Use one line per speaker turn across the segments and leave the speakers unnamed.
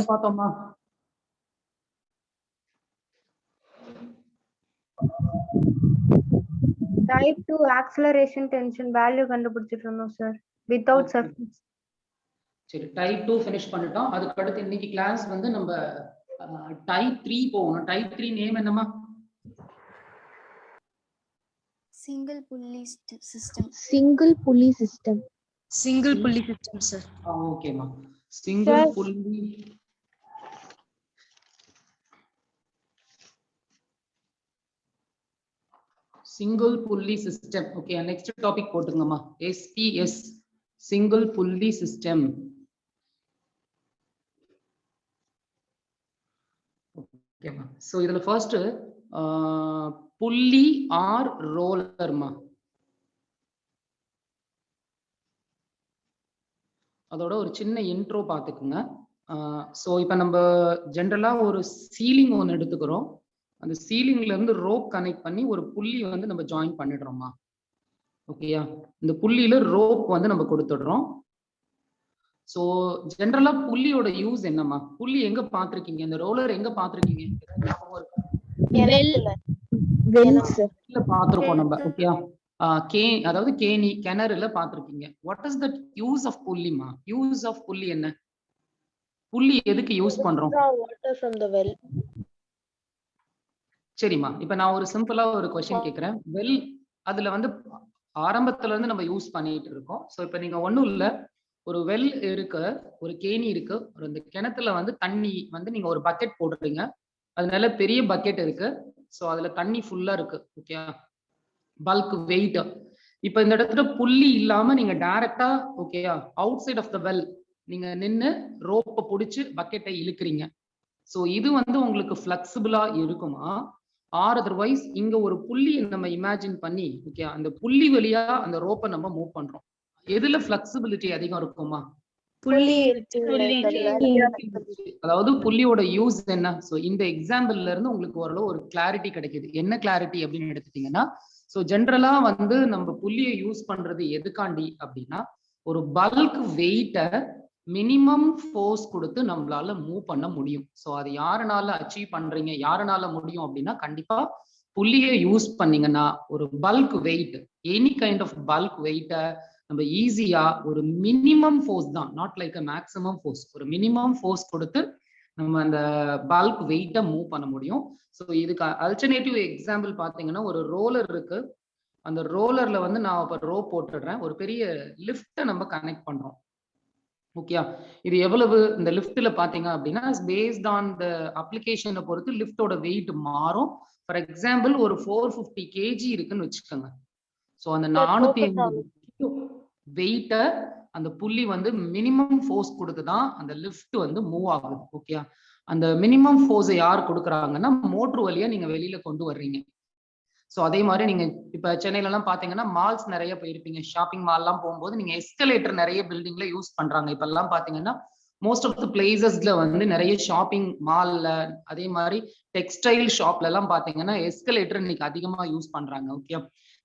பார்த்தோமா?
Type 2 acceleration tension value கண்டுபிடிச்சிட்டு இருந்தோம் சார் without surface.
சரி, டைப் 2 finish பண்ணிட்டோம். அதுக்கு அடுத்து இன்னைக்கு கிளாஸ் வந்து நம்ம டைப் 3 போகணும். டைப் 3 நேம் என்னமா?
Single pulley system.
Single pulley system.
Single pulley system, sir.
ஓகேமா. Single pulley. Single pulley system. Okay, next topic போட்டுங்கம்மா. SPS. Single pulley system. ஓகேமா. So இதுல first pulley or roller மா. அதோட ஒரு சின்ன இன்ட்ரோ பார்த்துக்குங்க. ஸோ இப்போ நம்ம ஜென்ரலா ஒரு சீலிங் ஒன்று எடுத்துக்கிறோம். அந்த சீலிங்ல இருந்து ரோப் கனெக்ட் பண்ணி ஒரு புள்ளி வந்து நம்ம ஜாயின் பண்ணிடுறோம்மா. ஓகேயா? இந்த புள்ளியில ரோப் வந்து நம்ம கொடுத்துடுறோம். ஸோ ஜென்ரலா புள்ளியோட யூஸ் என்னம்மா? புள்ளி எங்க பார்த்திருக்கீங்க? இந்த ரோலர் எங்க பார்த்திருக்கீங்க? பார்த்திருக்கோம் நம்ம. ஓகேயா? அதாவது கேணி, கிணறுல பார்த்திருக்கீங்க. What is that use of புள்ளிமா? யூஸ் ஆஃப் புள்ளி என்ன? புள்ளி எதுக்கு யூஸ் பண்றோம்? சரிம்மா, இப்ப நான் ஒரு சிம்பிளா ஒரு கொஸ்டின் கேக்குறேன். வெல், அதுல வந்து ஆரம்பத்துல இருந்து நம்ம யூஸ் பண்ணிட்டு இருக்கோம். சோ இப்ப நீங்க ஒண்ணும் இல்ல, ஒரு வெல் இருக்கு, ஒரு கேணி இருக்கு, ஒரு இந்த கிணத்துல வந்து தண்ணி வந்து நீங்க ஒரு பக்கெட் போடுறீங்க. அதனால பெரிய பக்கெட் இருக்கு. சோ அதுல தண்ணி ஃபுல்லா இருக்கு. Okay, bulk weight. இப்ப இந்த இடத்துல புள்ளி இல்லாம நீங்க டைரக்டா ஓகேயா outside of the well நீங்க நின்னு ரோப்பை பிடிச்சு பக்கெட்டை இழுக்கிறீங்க. சோ இது வந்து உங்களுக்கு ஃபிளெக்சிபிளா இருக்குமா? ஆர் அதர்வைஸ் இங்க ஒரு புள்ளி நம்ம இமேஜின் பண்ணி ஓகே அந்த புள்ளி வழியா அந்த ரோப்பை நம்ம மூவ் பண்றோம். எதுல ஃபிளெக்சிபிலிட்டி அதிகம் இருக்குமா?
புள்ளி.
அதாவது புள்ளியோட யூஸ் என்ன? சோ இந்த எக்ஸாம்பிள்ல இருந்து உங்களுக்கு ஓரளவு ஒரு கிளாரிட்டி கிடைக்குது. என்ன கிளாரிட்டி அப்படின்னு எடுத்துட்டீங்கன்னா, சோ ஜென்ரலா வந்து நம்ம புள்ளியை யூஸ் பண்றது எதுக்காண்டி அப்படின்னா, ஒரு பல்க் வெயிட்டை மினிமம் ஃபோர்ஸ் கொடுத்து நம்மளால மூவ் பண்ண முடியும். சோ அது யாருனால அச்சீவ் பண்றீங்க, யாருனால முடியும் அப்படின்னா, கண்டிப்பா புள்ளியை யூஸ் பண்ணீங்கன்னா ஒரு bulk weight, any kind of bulk வெயிட்டை நம்ம ஈஸியா ஒரு மினிமம் ஃபோர்ஸ் தான், not like a maximum force, ஒரு மினிமம் ஃபோர்ஸ் கொடுத்து நம்ம அந்த பல்க் வெயிட்டை மூவ் பண்ண முடியும். ஸோ இதுக்கு அல்டர்னேட்டிவ் எக்ஸாம்பிள் பார்த்தீங்கன்னா, ஒரு ரோலர் இருக்கு. அந்த ரோலர்ல வந்து நான் இப்போ ரோப் போட்டுடுறேன். ஒரு பெரிய லிஃப்ட்டை நம்ம கனெக்ட் பண்றோம். ஓகேயா? இது எவ்வளவு இந்த லிஃப்ட்ல பாத்தீங்க அப்படின்னா, பேஸ்ட் ஆன் த அப்ளிகேஷனை பொறுத்து லிஃப்டோட வெயிட் மாறும். ஃபார் எக்ஸாம்பிள் ஒரு 450 kg இருக்குன்னு வச்சுக்கோங்க. ஸோ அந்த 450 கிலோ வெயிட்டை அந்த புள்ளி வந்து மினிமம் ஃபோர்ஸ் கொடுத்து தான் அந்த லிஃப்ட் வந்து மூவ் ஆகுது. ஓகேயா? அந்த மினிமம் ஃபோர்ஸை யார் கொடுக்குறாங்கன்னா, மோட்டர் வழியா நீங்க வெளியில கொண்டு வர்றீங்க. ஸோ அதே மாதிரி நீங்க இப்ப சென்னையில எல்லாம் பாத்தீங்கன்னா மால்ஸ் நிறைய போயிருப்பீங்க. ஷாப்பிங் மால் எல்லாம் போகும்போது நீங்க எஸ்கலேட்டர் நிறைய பில்டிங்ல யூஸ் பண்றாங்க. இப்ப எல்லாம் பாத்தீங்கன்னா மோஸ்ட் ஆஃப் த பிளேசஸ்ல வந்து நிறைய ஷாப்பிங் மால்ல, அதே மாதிரி டெக்ஸ்டைல் ஷாப்ல எல்லாம் பாத்தீங்கன்னா எஸ்கலேட்டர் இன்னைக்கு அதிகமா யூஸ் பண்றாங்க. ஓகே,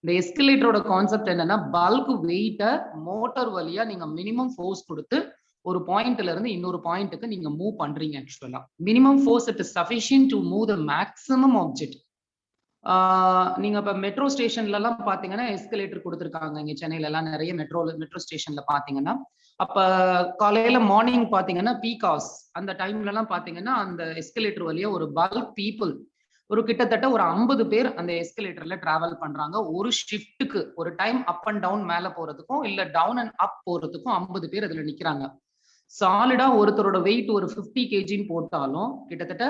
இந்த எஸ்கலேட்டரோட கான்செப்ட் என்னன்னா, பல்க் வெயிட்டை மோட்டார் வழியா நீங்க மினிமம் ஃபோர்ஸ் கொடுத்து ஒரு பாயிண்ட்ல இருந்து இன்னொரு பாயிண்ட்டுக்கு நீங்க மூவ் பண்றீங்க. ஆக்சுவலா minimum force it is sufficient to move the maximum object. நீங்க இப்ப மெட்ரோ ஸ்டேஷன்ல எல்லாம் பாத்தீங்கன்னா எஸ்கலேட்டர் கொடுத்துருக்காங்க. இங்க சென்னையில எல்லாம் நிறைய மெட்ரோ ஸ்டேஷன்ல பாத்தீங்கன்னா, அப்ப காலையில மார்னிங் பாத்தீங்கன்னா பீகாஸ் அந்த டைம்ல எல்லாம் பாத்தீங்கன்னா அந்த எஸ்கலேட்டர் வழியா ஒரு பல்க் பீப்புள், ஒரு கிட்டத்தட்ட ஒரு 50 பேர் அந்த எஸ்கலேட்டர்ல டிராவல் பண்றாங்க. ஒரு ஷிஃப்ட்டுக்கு ஒரு டைம் அப் அண்ட் டவுன் மேல போறதுக்கும் இல்ல டவுன் அண்ட் அப் போறதுக்கும் 50 பேர் அதுல நிக்கிறாங்க. சாலிடா ஒருத்தரோட வெயிட் ஒரு 50 kgன்னு போட்டாலும் கிட்டத்தட்ட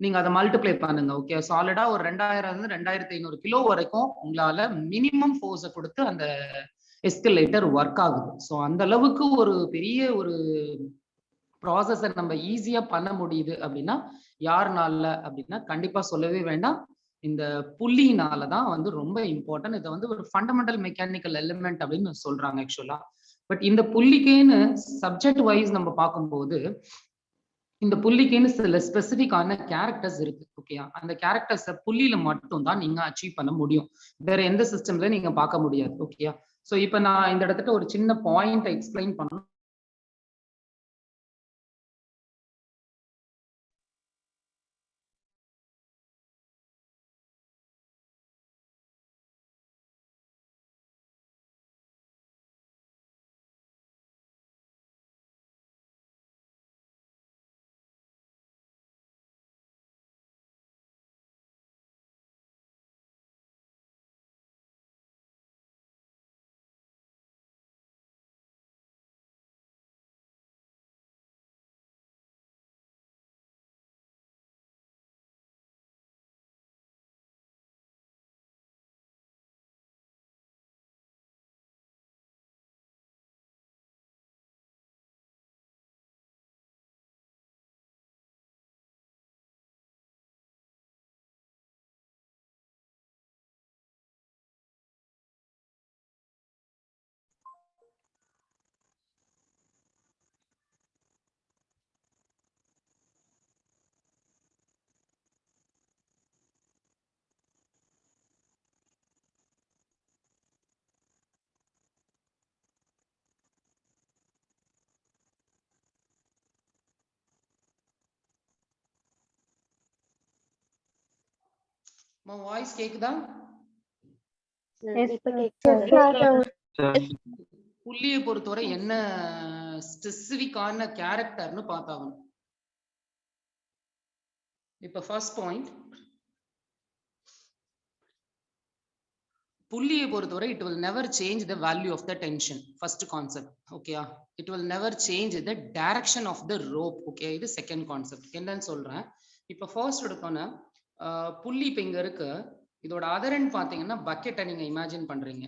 நீங்க அதை மல்டிப்ளை பண்ணுங்க. ஓகே, சாலிடா ஒரு 2000 இருந்து 2500 கிலோ வரைக்கும் உங்களால மினிமம் ஃபோர்ஸை கொடுத்து அந்த எஸ்கலேட்டர் ஒர்க் ஆகுது. ஸோ அந்த அளவுக்கு ஒரு பெரிய ஒரு ப்ராசஸை நம்ம ஈஸியா பண்ண முடியுது அப்படின்னா யாருனால அப்படின்னா கண்டிப்பா சொல்லவே வேண்டாம், இந்த புள்ளினால தான் வந்து ரொம்ப இம்பார்ட்டன்ட். இதை வந்து ஒரு ஃபண்டமெண்டல் மெக்கானிக்கல் எலிமெண்ட் அப்படின்னு சொல்றாங்க ஆக்சுவலா. பட் இந்த புள்ளிக்கேன்னு சப்ஜெக்ட் வைஸ் நம்ம பார்க்கும்போது இந்த புள்ளிக்குன்னு சில ஸ்பெசிபிக்கான கேரக்டர்ஸ் இருக்கு. ஓகேயா? அந்த கேரக்டர்ஸை புள்ளியில மட்டும் தான் நீங்க அச்சீவ் பண்ண முடியும், வேற எந்த சிஸ்டம்ல நீங்க பார்க்க முடியாது. ஓகேயா? சோ இப்ப நான் இந்த இடத்துல ஒரு சின்ன பாயிண்ட் எக்ஸ்பிளைன் பண்ணணும். வாய்ஸ் கேக்குதா? புள்ளியை பொறுத்தவரை என்ன ஸ்பெசிபிக்கான கேரக்டர்னு பார்த்தாகணும். இப்ப ஃபர்ஸ்ட் பாயிண்ட், புள்ளியை பொறுத்தவரை it will never change the value of the tension. First concept, okay? It will never change the direction of the rope, okay? இது second concept. என்னன்னு சொல்றேன். இப்ப first எடுத்தோன்னா புள்ளி இப்ப இங்க இருக்கு, இதோட அதர் எண்ட் பாத்தீங்கன்னா பக்கெட்டை நீங்க இமேஜின் பண்றீங்க,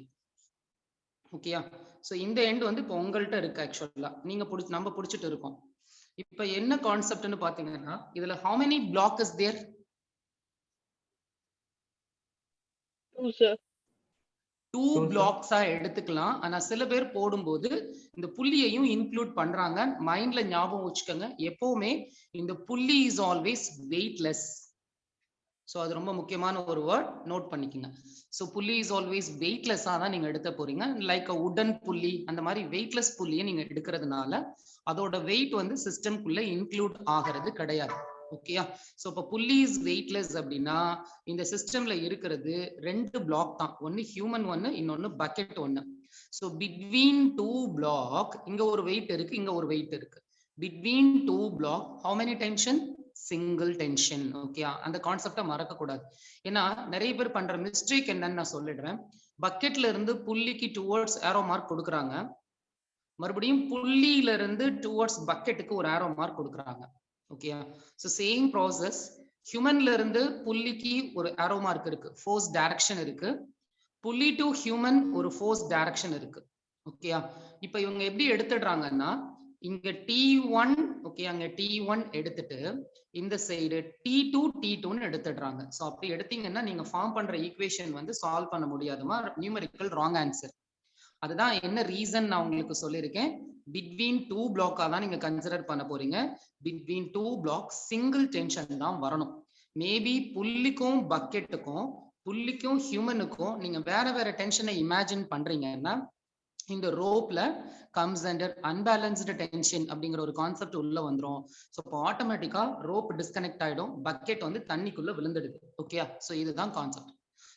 ஓகேயா? சோ இந்த எண்ட் வந்து இப்போ உங்கள்கிட்ட இருக்கு, ஆக்சுவலா நீங்க நம்ம புடிச்சிட்டு இருக்கோம். இப்ப என்ன கான்செப்ட்னு பாத்தீங்கன்னா இதுல how many block is there?
2 sir.
2 blocks-ஆ எடுத்துக்கலாம். ஆனா சில பேர் போடும்போது இந்த புள்ளியையும் இன்க்ளூட் பண்றாங்க. மைண்ட்ல ஞாபகம் வச்சுக்கோங்க, எப்பவுமே இந்த புள்ளி இஸ் ஆல்வேஸ் வெயிட்லெஸ். சோ அது ரொம்ப முக்கியமான ஒரு வேர்ட், நோட் பண்ணிக்கோங்க. சோ புள்ளி இஸ் ஆல்வேஸ் வெயிட்லெஸ்ஸா தான் நீங்க எடுத்த போறீங்க. லைக் உடன் புள்ளி அந்த மாதிரி வெயிட்லெஸ் புள்ளியை நீங்க எடுக்கிறதுனால அதோட வெயிட் வந்து சிஸ்டம்குள்ள இன்க்ளூட் ஆகிறது கிடையாது, ஓகேயா? சோ இப்ப புள்ளி இஸ் வெயிட்லெஸ் அப்படின்னா இந்த சிஸ்டம்ல இருக்கிறது 2 பிளாக் தான், ஒன்னு ஹியூமன் ஒன்னு, இன்னொன்னு பக்கெட் ஒன்னு. சோ பிட்வீன் 2 பிளாக் இங்க ஒரு வெயிட் இருக்கு, இங்க ஒரு வெயிட் இருக்கு. Between 2 block how many tension? Single tension, okay? அந்த கான்செப்டை மறக்க கூடாது. ஏன்னா நிறைய பேர் பண்ற மிஸ்டேக் என்னன்னு நான் சொல்லிடுறேன். பக்கெட்ல இருந்து புள்ளிக்கு டுவர்ட்ஸ் ஏரோ மார்க் கொடுக்குறாங்க, மறுபடியும் புள்ளியில இருந்து டுவர்ட்ஸ் பக்கெட்டுக்கு ஒரு ஏரோ மார்க் கொடுக்குறாங்க, ஓகே? சோ சேம் ப்ராசஸ், ஹியூமன்ல இருந்து புள்ளிக்கு ஒரு ஏரோ மார்க் இருக்கு, ஃபோர்ஸ் டைரக்ஷன் இருக்கு. புள்ளி டு ஹியூமன் ஒரு ஃபோர்ஸ் டைரக்ஷன் இருக்கு, ஓகேயா? இப்ப இவங்க எப்படி எடுத்துடுறாங்கன்னா இங்க T1, ஓகே, அங்க T1 எடுத்துட்டு இந்த சைடு T2 T2ன்னு எடுத்துடுறாங்க. சோ அப்படி எடுத்தீங்கன்னா நீங்க ஃபார்ம் பண்ற ஈக்குவேஷன் வந்து சால்வ் பண்ண முடியாதுமா, நியூமெரிக்கல் ராங் ஆன்சர். அதுதான் என்ன ரீசன் நான் உங்களுக்கு சொல்லியிருக்கேன். பிட்வீன் 2 பிளாக்கா தான் நீங்க கன்சிடர் பண்ண போறீங்க. பிட்வீன் 2 பிளாக் சிங்கிள் டென்ஷன் தான் வரணும். மேபி புள்ளிக்கும் பக்கெட்டுக்கும், புள்ளிக்கும் ஹியூமனுக்கும் நீங்க வேற வேற டென்ஷனை இமேஜின் பண்றீங்கன்னா இந்த ரோப்ல கம்ஸ் அண்டர் அன்பேலன்ஸ்டு டென்ஷன் அப்படிங்கிற ஒரு கான்செப்ட் உள்ள வந்துரும். ஸோ இப்போ ஆட்டோமேட்டிக்கா ரோப் டிஸ்கனெக்ட் ஆயிடும், பக்கெட் வந்து தண்ணிக்குள்ள விழுந்துடுது, ஓகே? ஸோ இதுதான் கான்செப்ட்.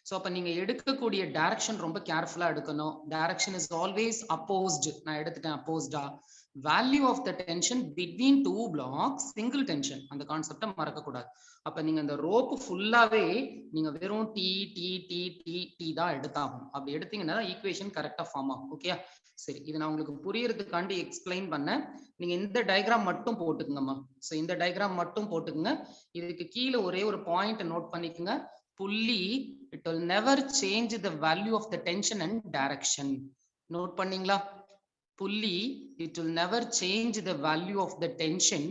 ஸோ அப்ப நீங்க எடுக்கக்கூடிய டைரக்ஷன் ரொம்ப கேர்ஃபுல்லா எடுக்கணும். டைரக்ஷன் இஸ் ஆல்வேஸ் அப்போஸ்டு, நான் எடுத்துட்டேன் அப்போஸ்டா. Value of the tension between 2 blocks single tension, அந்த கான்செப்டை மறக்க கூடாது. அப்ப நீங்க அந்த ரோப் ஃபுல்லாவே நீங்க வெறும் T T T T T தான் எடுத்தாகும். அப்படி எடுத்தீங்கன்னா ஈக்குவேஷன் கரெக்டா ஃபார்ம் ஆகும், ஓகே? சரி, இது நான் உங்களுக்கு புரியறதுக்காண்டி எக்ஸ்பிளைன் பண்ணேன். நீங்க இந்த டயக்ராம் மட்டும் போட்டுக்குங்கம்மா. சோ இந்த டயக்ராம் மட்டும் போட்டுக்குங்க. இதுக்கு கீழே ஒரே ஒரு பாயிண்ட் நோட் பண்ணிக்கோங்க. புள்ளி it will never change the value of the tension and direction. Note பண்ணீங்களா? புள்ளி it will never change the value of the tension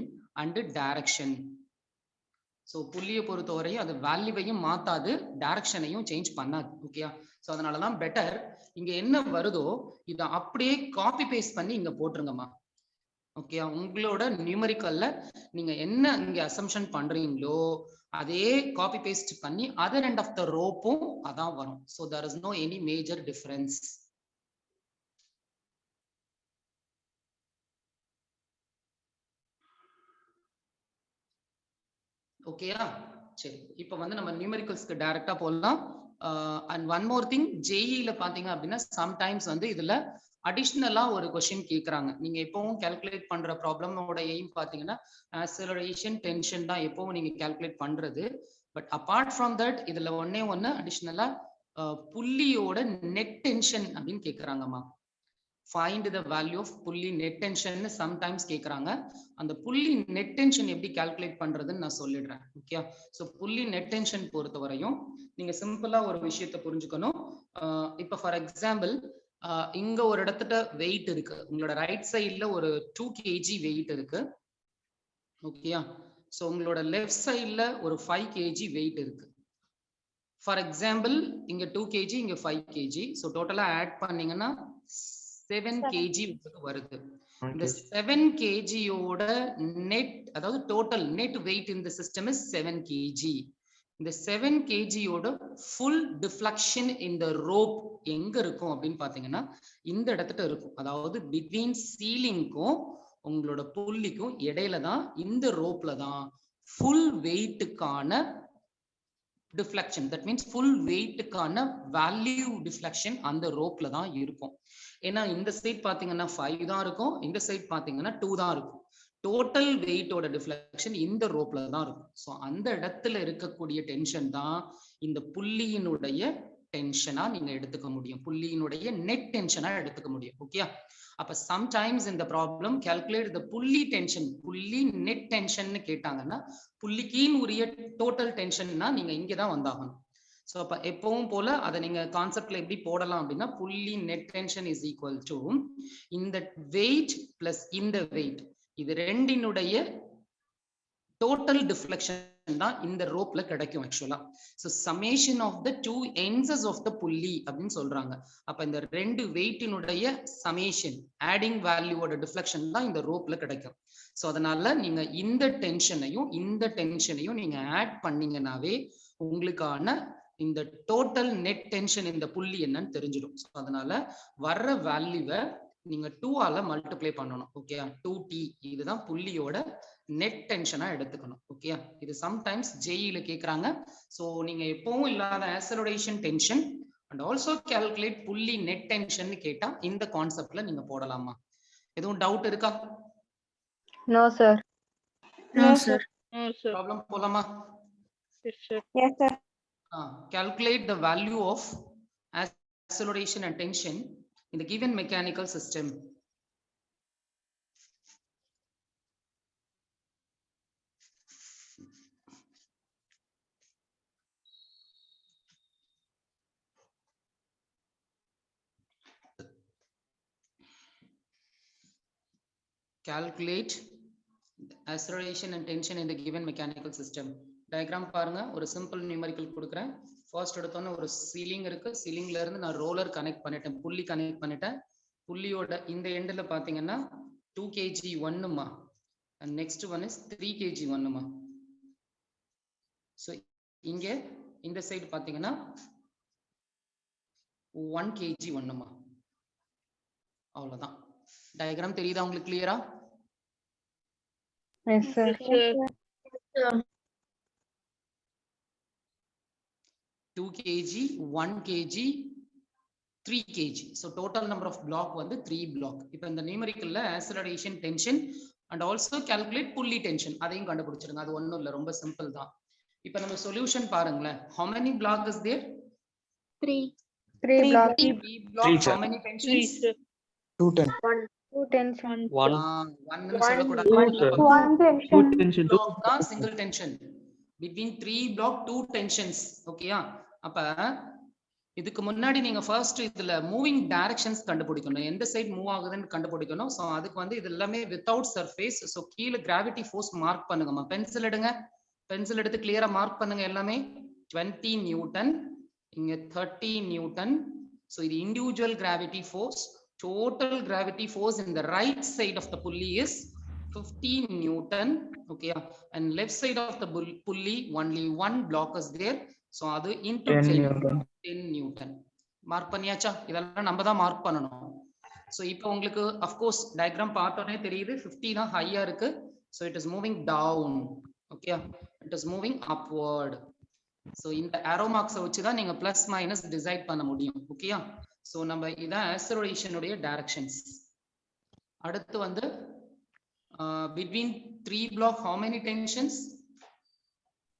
and direction. So புள்ளியை பொறுத்தவரையும் அது வேல்யூவையும் மாத்தாது, டைரக்ஷனையும் சேஞ்ச் பண்ணாது, ஓகே? சோ அதனாலதான் பெட்டர் இங்க என்ன வருதோ இதை அப்படியே காப்பி பேஸ்ட் பண்ணி இங்க போட்டுருங்கம்மா, ஓகே? உங்களோட நியூமெரிக்கல்ல நீங்க என்ன இங்க அசம்ஷன் பண்றீங்களோ அதே காப்பி பேஸ்ட் பண்ணி அதர் எண்ட் ஆஃப் த ரோப்பும் அதான் வரும். So there is no any major difference. ஓகேயா? சரி, இப்போ வந்து நம்ம நியூமெரிக்கல்ஸ்க்கு டைரக்டா போகலாம். அண்ட் ஒன் மோர் திங், ஜேஇல பாத்தீங்க அப்படின்னா சம்டைம்ஸ் வந்து இதுல அடிஷ்னலா ஒரு கொஸ்டின் கேட்கறாங்க. நீங்க எப்பவும் கால்குலேட் பண்ற ப்ராப்ளமோட எய்ம் பாத்தீங்கன்னா ஆக்சலரேஷன் டென்ஷன் தான் எப்பவும் நீங்க கால்குலேட் பண்றது. பட் அபார்ட் ஃப்ரம் தட் இதுல ஒண்ணு அடிஷ்னலா புள்ளியோட நெட் டென்ஷன் அப்படின்னு கேக்குறாங்கம்மா. find the value of புள்ளி net tension sometimes கேக்குறாங்க. அந்த புள்ளி net tension எப்படி கால்குலேட் பண்றதுன்னு நான் சொல்லிடுறேன், ஓகே? சோ புள்ளி net tension பொறுத்தவரையும் நீங்க சிம்பிளா ஒரு விஷயத்தை புரிஞ்சுக்கணும். இப்ப ஃபார் எக்ஸாம்பிள் இங்க ஒரு இடத்துல வெயிட் இருக்கு, உங்களோட ரைட் சைட்ல ஒரு 2 kg வெயிட் இருக்கு, ஓகேயா? சோ உங்களோட லெஃப்ட் சைட்ல ஒரு 5 kg வெயிட் இருக்கு. ஃபார் எக்ஸாம்பிள் இங்க 2 kg, இங்க 5 kg. சோ டோட்டலா ஆட் பண்ணீங்கன்னா 7 kg வருது. இந்த 7 kg யோட நெட், அதாவது டோட்டல் நெட் வெயிட் இந்த சிஸ்டம் இஸ் 7 kg. இந்த 7 kg யோட ஃபுல் டிஃப்ளெக்ஷன் இந்த ரோப் எங்க இருக்கும் அப்படின்னு பாத்தீங்கன்னா இந்த இடத்துல இருக்கும். அதாவது பிட்வீன் சீலிங்க்கும் உங்களோட புள்ளிக்கும் இடையில தான், இந்த ரோப்ல தான் ஃபுல் வெயிட்டுக்கான டிஃப்ளெக்ஷன், தட் மீன்ஸ் ஃபுல் வெயிட்டுக்கான வேல்யூ டிஃப்ளெக்ஷன் அந்த ரோப்ல தான் இருக்கும். ஏன்னா இந்த சைட் பாத்தீங்கன்னா 5 தான் இருக்கும், இந்த சைட் பாத்தீங்கன்னா 2 தான் இருக்கும். டோட்டல் வெயிட்டோட டிஃப்ளெக்ஷன் இந்த ரோப்ல தான் இருக்கும். ஸோ அந்த இடத்துல இருக்கக்கூடிய டென்ஷன் தான் இந்த புள்ளியினுடைய டென்ஷனா நீங்க எடுத்துக்க முடியும், புள்ளியினுடைய நெட் டென்ஷனா எடுத்துக்க முடியும். ஓகே, அப்ப சம்டைம்ஸ் இந்த ப்ராப்ளம் கால்குலேட் த புள்ளி டென்ஷன், புள்ளி நெட் டென்ஷன் கேட்டாங்கன்னா புள்ளிக்கின் உரிய டோட்டல் டென்ஷன்னா நீங்க இங்க தான் வந்தாகணும். ஸோ அப்ப எப்பவும் போல அதை நீங்க கான்செப்ட்ல எப்படி போடலாம் அப்படின்னா புள்ளி net tension is equal to இந்த வெயிட் பிளஸ் இந்த வெயிட், இது ரெண்டினுடைய டோட்டல் டிஃப்ளெக்ஷன் தான் இந்த ரோப்ல கிடைக்கும் actually. So summation of the two ends of the புள்ளி அப்படின்னு சொல்றாங்க. அப்ப இந்த ரெண்டு வெயிட்டினுடைய சமேஷன் ஆடிங் வேல்யூவோட டிஃப்ளெக்ஷன் தான் இந்த ரோப்ல கிடைக்கும். ஸோ அதனால நீங்க இந்த டென்ஷனையும் நீங்க ஆட் பண்ணீங்கன்னாவே உங்களுக்கான இந்த டோட்டல் நெட் டென்ஷன் இந்த புள்ளி என்னன்னு தெரிஞ்சிடும். ஸோ அதனால வர்ற வேல்யூவை நீங்க 2ஆல மல்டிப்ளை பண்ணணும். ஓகே, 2t இதுதான் புள்ளியோட நெட் டென்ஷனா எடுத்துக்கணும். ஓகே, இது சம்டைம்ஸ் ஜேஇல கேக்குறாங்க. ஸோ நீங்க எப்பவும் இல்லாத acceleration tension and also calculate புள்ளி நெட் டென்ஷன் கேட்டா இந்த கான்செப்ட்ல நீங்க போடலாமா? எதுவும் டவுட் இருக்கா?
No, sir.
No, sir.
No, sir.
Problem போலாமா?
Yes, sir.
Yes, sir.
Calculate the value of acceleration and tension in the given mechanical system. Calculate acceleration and tension in the given mechanical system. Diagram பாருங்க, ஒரு simple numerical கொடுக்குறேன். First எடுத்தோன்னே ஒரு ceiling இருக்கு, சீலிங்ல இருந்து நான் ரோலர் கனெக்ட் பண்ணிட்டேன், புள்ளி கனெக்ட் பண்ணிட்டேன். புள்ளியோட இந்த எண்டில் பார்த்தீங்கன்னா 2 kg 1மா, and next one is 3 kg 1மா. ஸோ இங்க இந்த சைடு பார்த்தீங்கன்னா 1 kg 1மா. அவ்வளோதான். டயக்ராம் தெரியுதா உங்களுக்கு கிளியரா?
Yes, sir.
Yes, sir.
2 kg 1 kg 3 kg. So total number of block வந்து 3 block. இப்போ இந்த நியூமெரிக்கல்ல acceleration tension and also calculate pulley tension அதையும் கண்டுபிடிச்சிருங்க. அது ஒண்ணும் இல்ல, ரொம்ப சிம்பிள் தான். இப்போ நம்ம சொல்யூஷன் பாருங்களேன். How many block is there?
3.
3 block.
3 block. How many tensions?
2
tension.
1.
One சொல்லக்கூடாது.
One tension.
Block தான் single tension. Between 3 block 2 tensions. ஓகேயா? அப்ப இதுக்கு முன்னாடி நீங்க ஃபர்ஸ்ட் இதுல மூவிங் டைரக்ஷன்ஸ் கண்டுபிடிக்கணும், எந்த சைடு மூவ் ஆகுதுன்னு கண்டுபிடிக்கணும். ஸோ அதுக்கு வந்து இது எல்லாமே வித்தவுட் சர்ஃபேஸ். ஸோ கீழே கிராவிட்டி ஃபோர்ஸ் மார்க் பண்ணுங்கம்மா. பென்சில் எடுங்க, பென்சில் எடுத்து கிளியரா மார்க் பண்ணுங்க எல்லாமே. 20 நியூட்டன், இங்க 30 நியூட்டன். ஸோ இது individual gravity force. Total gravity force in the right side of the pulley is 15 Newton. Okay, and left side of the pulley only one block is there. So adu into 10 Newton. Mark பண்ணியாச்சா? இதெல்லாம் நம்ம தான் mark பண்ணணும். So இப்போ உங்களுக்கு of course diagram பார்த்தோனே தெரியுது 50 தான் ஹையா இருக்கு. So it is moving down. Okay, it is moving upward. So இந்த arrow marks வச்சு தான் நீங்க plus minus decide பண்ண முடியும். ஓகேயா? So நம்ம இதான் acceleration உடைய directions. அடுத்து வந்து between 3 block how many tensions?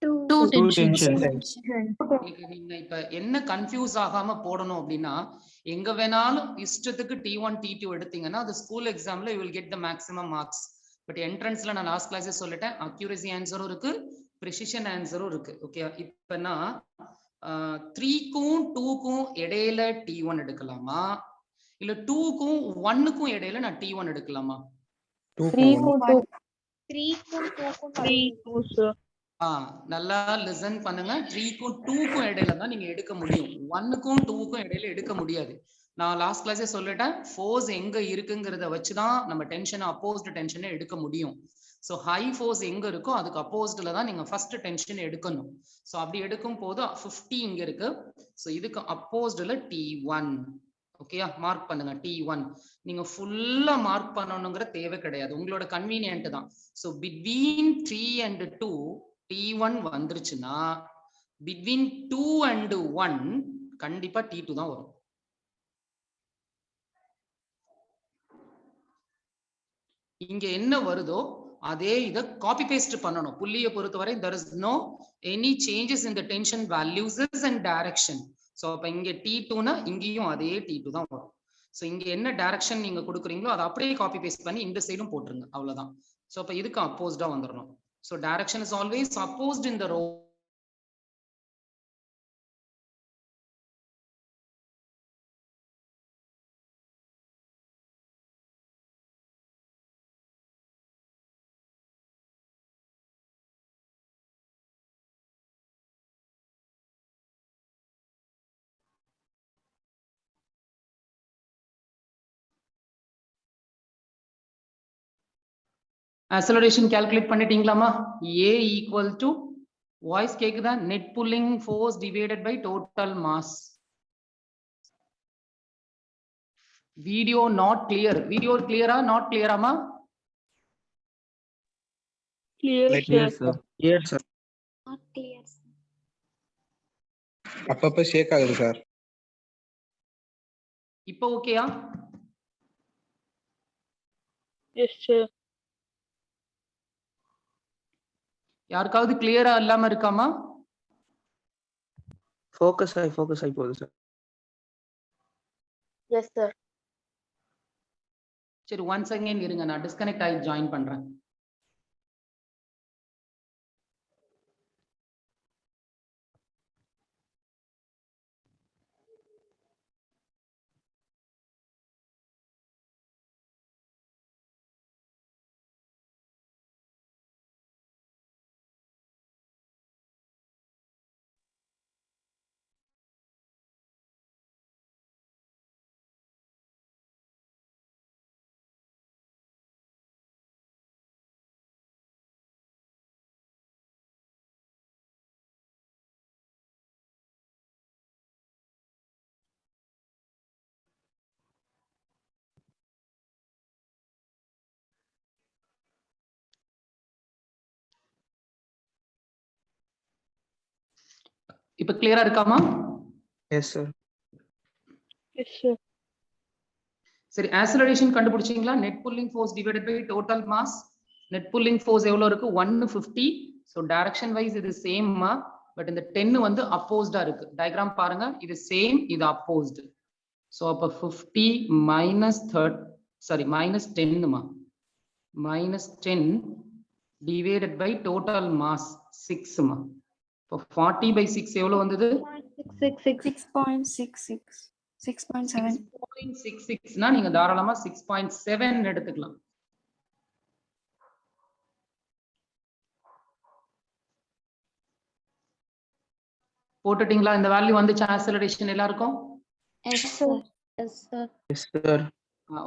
2 tensions.
நீங்க இப்ப என்ன கன்ஃபியூஸ் ஆகாம போடணும் அப்படின்னா, எங்க வேணாலும் இஷ்டத்துக்கு T1 T2 எடுத்தீங்கன்னா அது ஸ்கூல் எக்ஸாம்ல you will get the maximum marks. But என்ட்ரன்ஸ்ல நான் லாஸ்ட் கிளாஸே சொல்லிட்டேன், அக்யூரசி ஆன்சரும் இருக்கு, ப்ரிசிஷன் ஆன்சரும் இருக்கு. ஓகே, இப்ப நான் 3க்கும் 2க்கும் இடையில T1 எடுக்கலாமா, இல்ல 2க்கும் 1க்கும் இடையில நான் T1 எடுக்கலாமா?
3க்கும்
2, sir.
நல்லா லிசன் பண்ணுங்க. 3க்கும் 2க்கும் இடையில தான் நீங்க எடுக்க முடியும், 1க்கும் 2க்கும் இடையில எடுக்க முடியாது. நான் லாஸ்ட் கிளாஸே சொல்லிட்டேன், ஃபோர்ஸ் எங்க இருக்குங்கிறத வச்சுதான் நம்ம டென்ஷன் அப்போஸ்ட் டென்ஷனை எடுக்க முடியும். ஸோ ஹை ஃபோர்ஸ் எங்க இருக்கோ அதுக்கு அப்போஸ்ட்ல தான் நீங்க ஃபர்ஸ்ட் டென்ஷன் எடுக்கணும். ஸோ அப்படி எடுக்கும் போது 50 இங்க இருக்கு. ஸோ இதுக்கு அப்போஸ்ட்ல T1. ஓகேயா, மார்க் பண்ணுங்க T1. நீங்க ஃபுல்லா மார்க் பண்ணணுங்கிற தேவை கிடையாது, உங்களோட கன்வீனியன்ட் தான். ஸோ பிட்வீன் 3 and 2 T1 வந்துருச்சுன்னா between 2 and 1 கண்டிப்பா T2 தான் வரும். இங்க என்ன வருதோ அதே இத காப்பி பேஸ்ட் பண்ணணும். புள்ளியை பொறுத்தவரை there is no any changes in the tension values and direction. So அப்ப இங்க T2 னா இங்கேயும் அதே T2 தான் வரும். சோ இங்க என்ன டைரக்ஷன் நீங்க கொடுக்குறீங்களோ அதை அப்படியே காப்பி பேஸ்ட் பண்ணி இந்த சைடும் போட்டுருங்க, அவ்வளவுதான். சோ அப்ப இதுக்கு அப்போஸ்டா வந்துடணும். So direction is always opposed in the row. acceleration calculate பண்ணிட்டீங்களாமா? A equal to voice கேக்குதா? net pulling force divided by total mass. video not clear. video clear ஆ not clear ஆமா?
Clear, sir.
Clear, sir.
Not clear.
அப்பப்ப ஷேக் ஆகுது sir.
இப்போ ஓகேயா?
Yes, sir.
யாருக்காவது கிளியரா இல்லாம இருக்காமா?
ஃபோக்கஸ் ஆகி போகுது சார்.
Yes, sir.
சரி ஒன்ஸ் அகைன் இருங்க, நான் டிஸ்கனெக்ட் ஆகி ஜாயின் பண்றேன். இப்ப கிளியரா இருக்காமா?
Yes sir.
Yes, sir.
சரி ஆக்ஸலரேஷன் கண்டுபிடிச்சீங்களா? Net pulling force divided by total mass. Net pulling force எவ்வளவு இருக்கு? 150. சோ டைரக்ஷன் வைஸ் இது சேம்மா, பட் இந்த 10 வந்து அப்போஸ்டா இருக்கு. டயகிராம் பாருங்க, இது சேம், இது அப்போஸ்ட். சோ அப்ப 50 மைனஸ் 10 மா, minus 10 divided by total mass 6 மா. இப்போ 40/6 எவ்வளவு வந்தது?
6.66. 6.7.
6.66னா நீங்க தாராளமா 6.7 எடுத்துக்கலாம். போட்டுட்டீங்களா? இந்த வேல்யூ வந்துச்சு ஆக்ஸலரேஷன் எல்லாருக்கும்?
Yes, sir. Yes, sir.
Yes sir.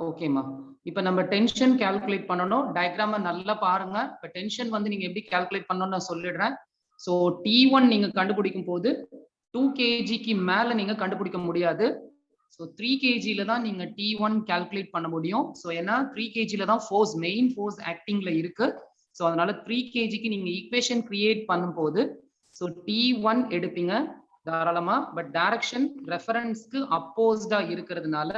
ஓகேமா. இப்ப நம்ம டென்ஷன் கால்குலேட் பண்ணனும். டயகிராம நல்லா பாருங்க. இப்ப டென்ஷன் வந்து நீங்க எப்படி கால்குலேட் பண்ணனும்னு நான் சொல்லிடுறேன். சோ T1 நீங்க கண்டுபிடிக்கும் போது 2 kgக்கு மேல நீங்க கண்டுபிடிக்க முடியாது. சோ 3 kgல தான் நீங்க T1 கால்குலேட் பண்ண முடியும். சோ ஏன்னா 3 kgல தான் ஃபோர்ஸ், மெயின் ஃபோர்ஸ் ஆக்டிங்ல இருக்கு. சோ அதனால 3 kgக்கு நீங்க ஈக்குவேஷன் கிரியேட் பண்ணும்போது சோ T1 எடுப்பீங்க தாராளமா. பட் டைரக்ஷன் ரெஃபரன்ஸ்க்கு அப்போஸ்டா இருக்கிறதுனால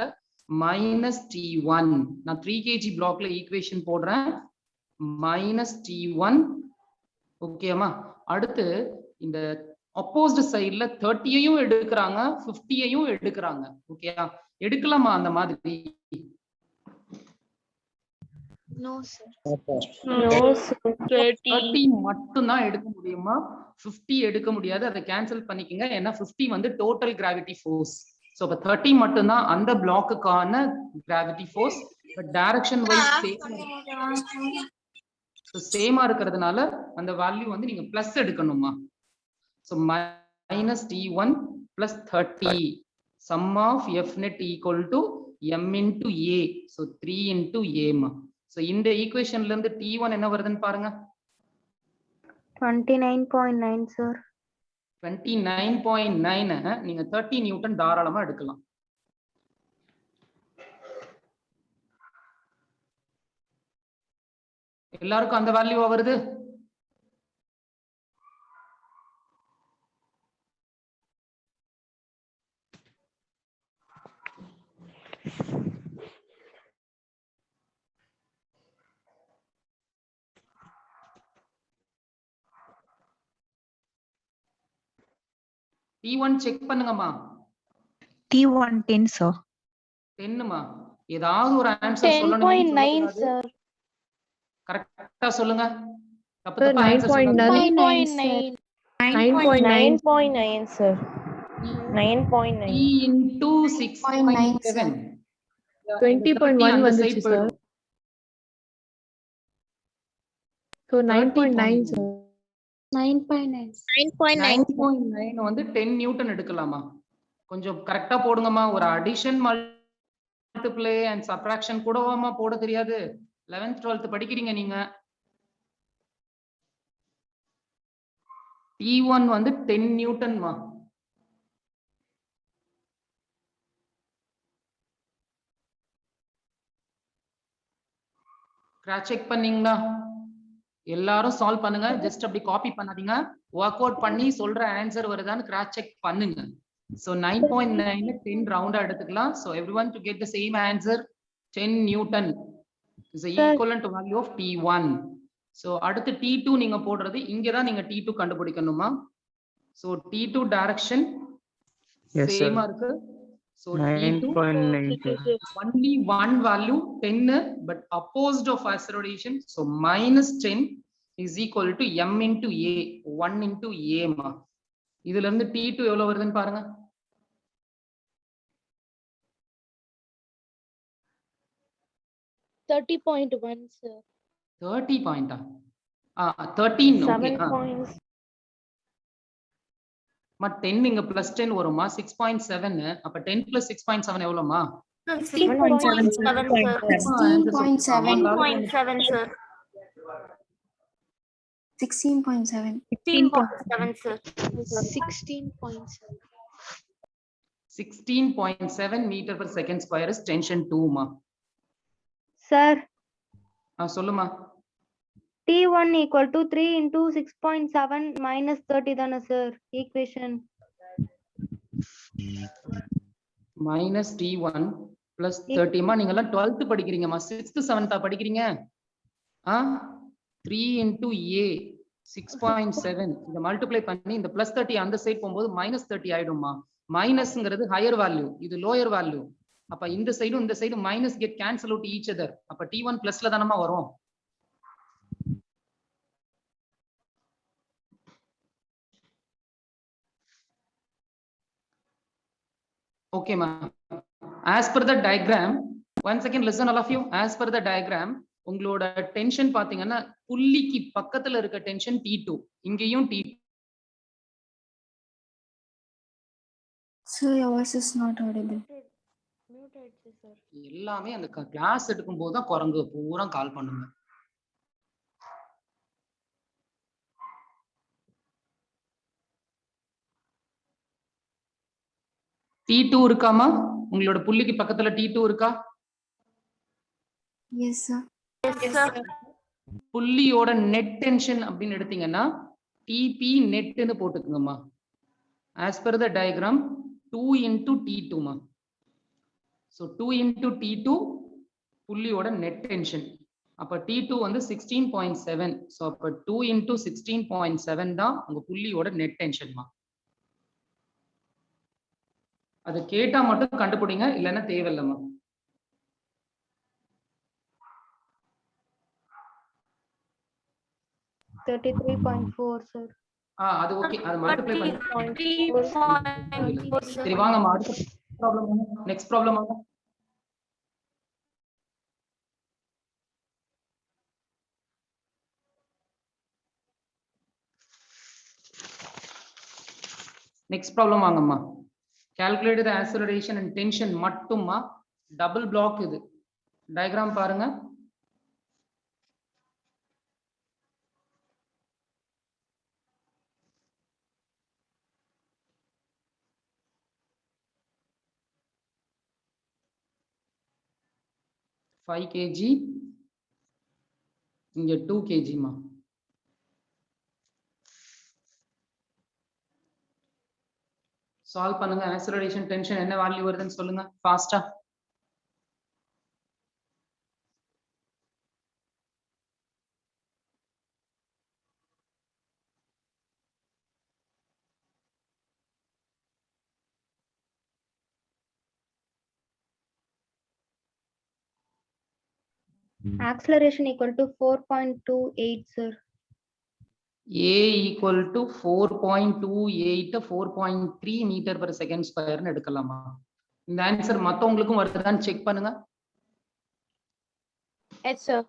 மைனஸ் T1. நான் 3 kg பிளாக்ல ஈக்குவேஷன் போடுறேன். Minus T1. ஓகேமா? அடுத்து இந்த அப்போஸ்ட் சைடுல 30யையும் எடுக்கிறாங்க, 50யையும் எடுக்கிறாங்க. ஓகேயா? எடுக்கலாமா அந்த மாதிரி?
No, sir.
No, sir.
30 மட்டும் தான் எடுக்க முடியுமா? 50 எடுக்க முடியாது. அதை கேன்சல் பண்ணிக்கங்க. ஏன்னா 50 வந்து டோட்டல் கிராவிட்டி ஃபோர்ஸ். சோ அப்ப 30 மட்டும் தான் அந்த பிளாக்குக்கான gravity force. But direction wise சேமா இருக்கிறதுனால அந்த வேல்யூ வந்து நீங்க பிளஸ் எடுக்கணுமா? So minus T1 plus 30 sum of F net equal to M into A. so 3 into A மா. சோ இந்த ஈக்குவேஷன்ல இருந்து T1 என்ன வருதுன்னு பாருங்க.
29.9 sir.
29.9 நீங்க 30 நியூட்டன் தாராளமா எடுக்கலாம். எல்லாருக்கும் அந்த வேல்யூவா வருது? T1 check பண்ணுங்கம்மா.
T1 10, sir.
10மா. ஏதாவது ஒரு ஆன்சர் சொல்லணும்.
10.9 sir.
கரெக்டா சொல்லுங்க. தப்பு
Sir,
தப்பா ஆன்சர்
9.9.
சொல்லாதீங்க.
9.9 sir. 9.9.
T into 6.7.
20.1
அந்த
வந்துச்சு
side
sir.
போயிடும்.
So 9.9 sir.
9.9.
9.9 வந்து 10 நியூட்டன் எடுக்கலாமா? கொஞ்சம் கரெக்டா போடுங்கம்மா. ஒரு அடிஷன் மல்டிப்ளை அண்ட் சப்ட்ராக்ஷன் கூடவாமா போட தெரியாது? 11th 12th படிக்கிறீங்க நீங்க. T1 வந்து 10 நியூட்டன்மா. கிராஸ் செக் பண்ணீங்களா? எல்லாரும் சால்வ் பண்ணுங்க. ஜஸ்ட் அப்படி காப்பி பண்ணாதீங்க. ஒர்க் அவுட் பண்ணி சொல்ற ஆன்சர் வருதான்னு கிராஸ் செக் பண்ணுங்க. So 9.9 10 ரவுண்டா எடுத்துக்கலாம். So everyone to get the same answer 10 Newton is the equivalent value of T1. So அடுத்து T2 நீங்க போடுறது இங்க தான் நீங்க T2 கண்டுபிடிக்கணுமா? So T2 direction
Yes, sir.
same இருக்கு. So T2
9.9.
only one value 10 but opposite of acceleration. So minus 10 is equal to m into a 1 into a மா. இதுல இருந்து T2 எவ்வளவு வருதுன்னு பாருங்க.
30.1 sir.
30 பாயிண்டா? 13 ஓகே.
7 points.
10 இங்க plus 10 வருமா? 6.7. அப்ப 10 plus 6.7 எவ்வளவுமா?
16.7, sir.
16.7 sir.
16.7.
16.7 sir.
16.7.
16.7 meter per second square is tension 2 மா.
Sir,
சொல்லுமா.
T1 equal to 3 into 6.7 minus 30 தானே sir equation.
minus T1 plus 30 மா. நீங்க எல்லாம் 12th படிக்கிறீங்கம்மா. 6th 7th படிக்கிறீங்க? 3 into a 6.7 இந்த மல்டிப்ளை பண்ணி இந்த plus 30 அந்த சைடு போகும்போது minus 30 ஆயிடும்மா. மைனஸ்ங்கிறது ஹையர் வேல்யூ, இது லோயர் வேல்யூ. அப்ப இந்த சைடும் இந்த சைடும் minus get cancel out each other. அப்ப T1 பிளஸ்ல தானமா வரும். ஓகேமா. as per the diagram, one second listen all of you. as per the diagram உங்களோட டென்ஷன் பாத்தீங்கன்னா புள்ளிக்கு பக்கத்துல இருக்க டென்ஷன் T2, இங்கேயும் T2.
Sir, your voice is not audible.
Mute ஆயிடுச்சு sir.
எல்லாமே அந்த கிளாஸ் எடுக்கும் போது தான் குரங்கு பூரா கால் பண்ணுங்க. T2 இருக்காமா? உங்களோட புள்ளிக்கு பக்கத்துல T2 இருக்கா?
Yes, sir.
Yes sir.
புள்ளியோட நெட் டென்ஷன் அப்படின்னு எடுத்தீங்கன்னா TP நெட்னு போட்டுக்குங்கம்மா. as per the diagram 2 into T2 மா. so 2 into T2 புள்ளியோட நெட் டென்ஷன். அப்ப T2 வந்து 16.7. so அப்ப 2 into 16.7 தான் உங்க புள்ளியோட நெட் டென்ஷன்மா. அது கேட்டா மட்டும் கண்டுபிடிங்க, இல்லைன்னா தேவையில்லம்மா.
sir.
அது ஓகே. அது மல்டிப்ளை பண்ணி
30.4
சரி வாங்கம்மா. அடுத்த ப்ராப்ளம். நெக்ஸ்ட் ப்ராப்ளம் வாங்க. நெக்ஸ்ட் ப்ராப்ளம் வாங்கம்மா. calculate the acceleration and tension மட்டும்மா. டபுள் பிளாக் இது. டயகிராம் பாருங்க. Five kg, இங்க 2 kg மா. சால்வ் பண்ணுங்க. ஆக்சலரேஷன் டென்ஷன் என்ன வேல்யூ வருதுன்னு சொல்லுங்க ஃபாஸ்டா.
Acceleration equal to 4.28, sir.
A equal to 4.28 4.3 metre per second ஸ்கொயர்னு எடுக்கலாமா? இந்த ஆன்சர் மத்தவங்களுக்கும் வருதான்னு செக் பண்ணுங்க.
Yes, sir.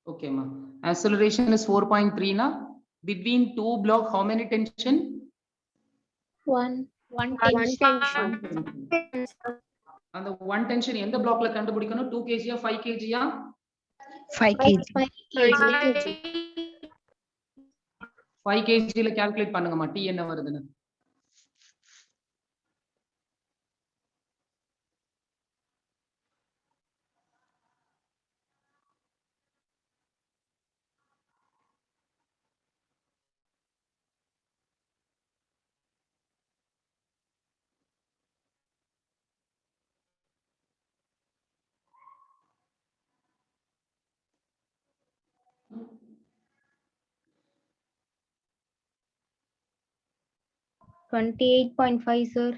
Okay ma. Acceleration is 4.3 na. Between two block how many tension?
One tension.
அந்த one tension எந்த blockல கண்டுபிடிக்கணும்? 2 kg 5 kg
5 kg.
5 kg ல calculate பண்ணுங்கமா T என்ன வருதுன்னு.
$28.5, sir.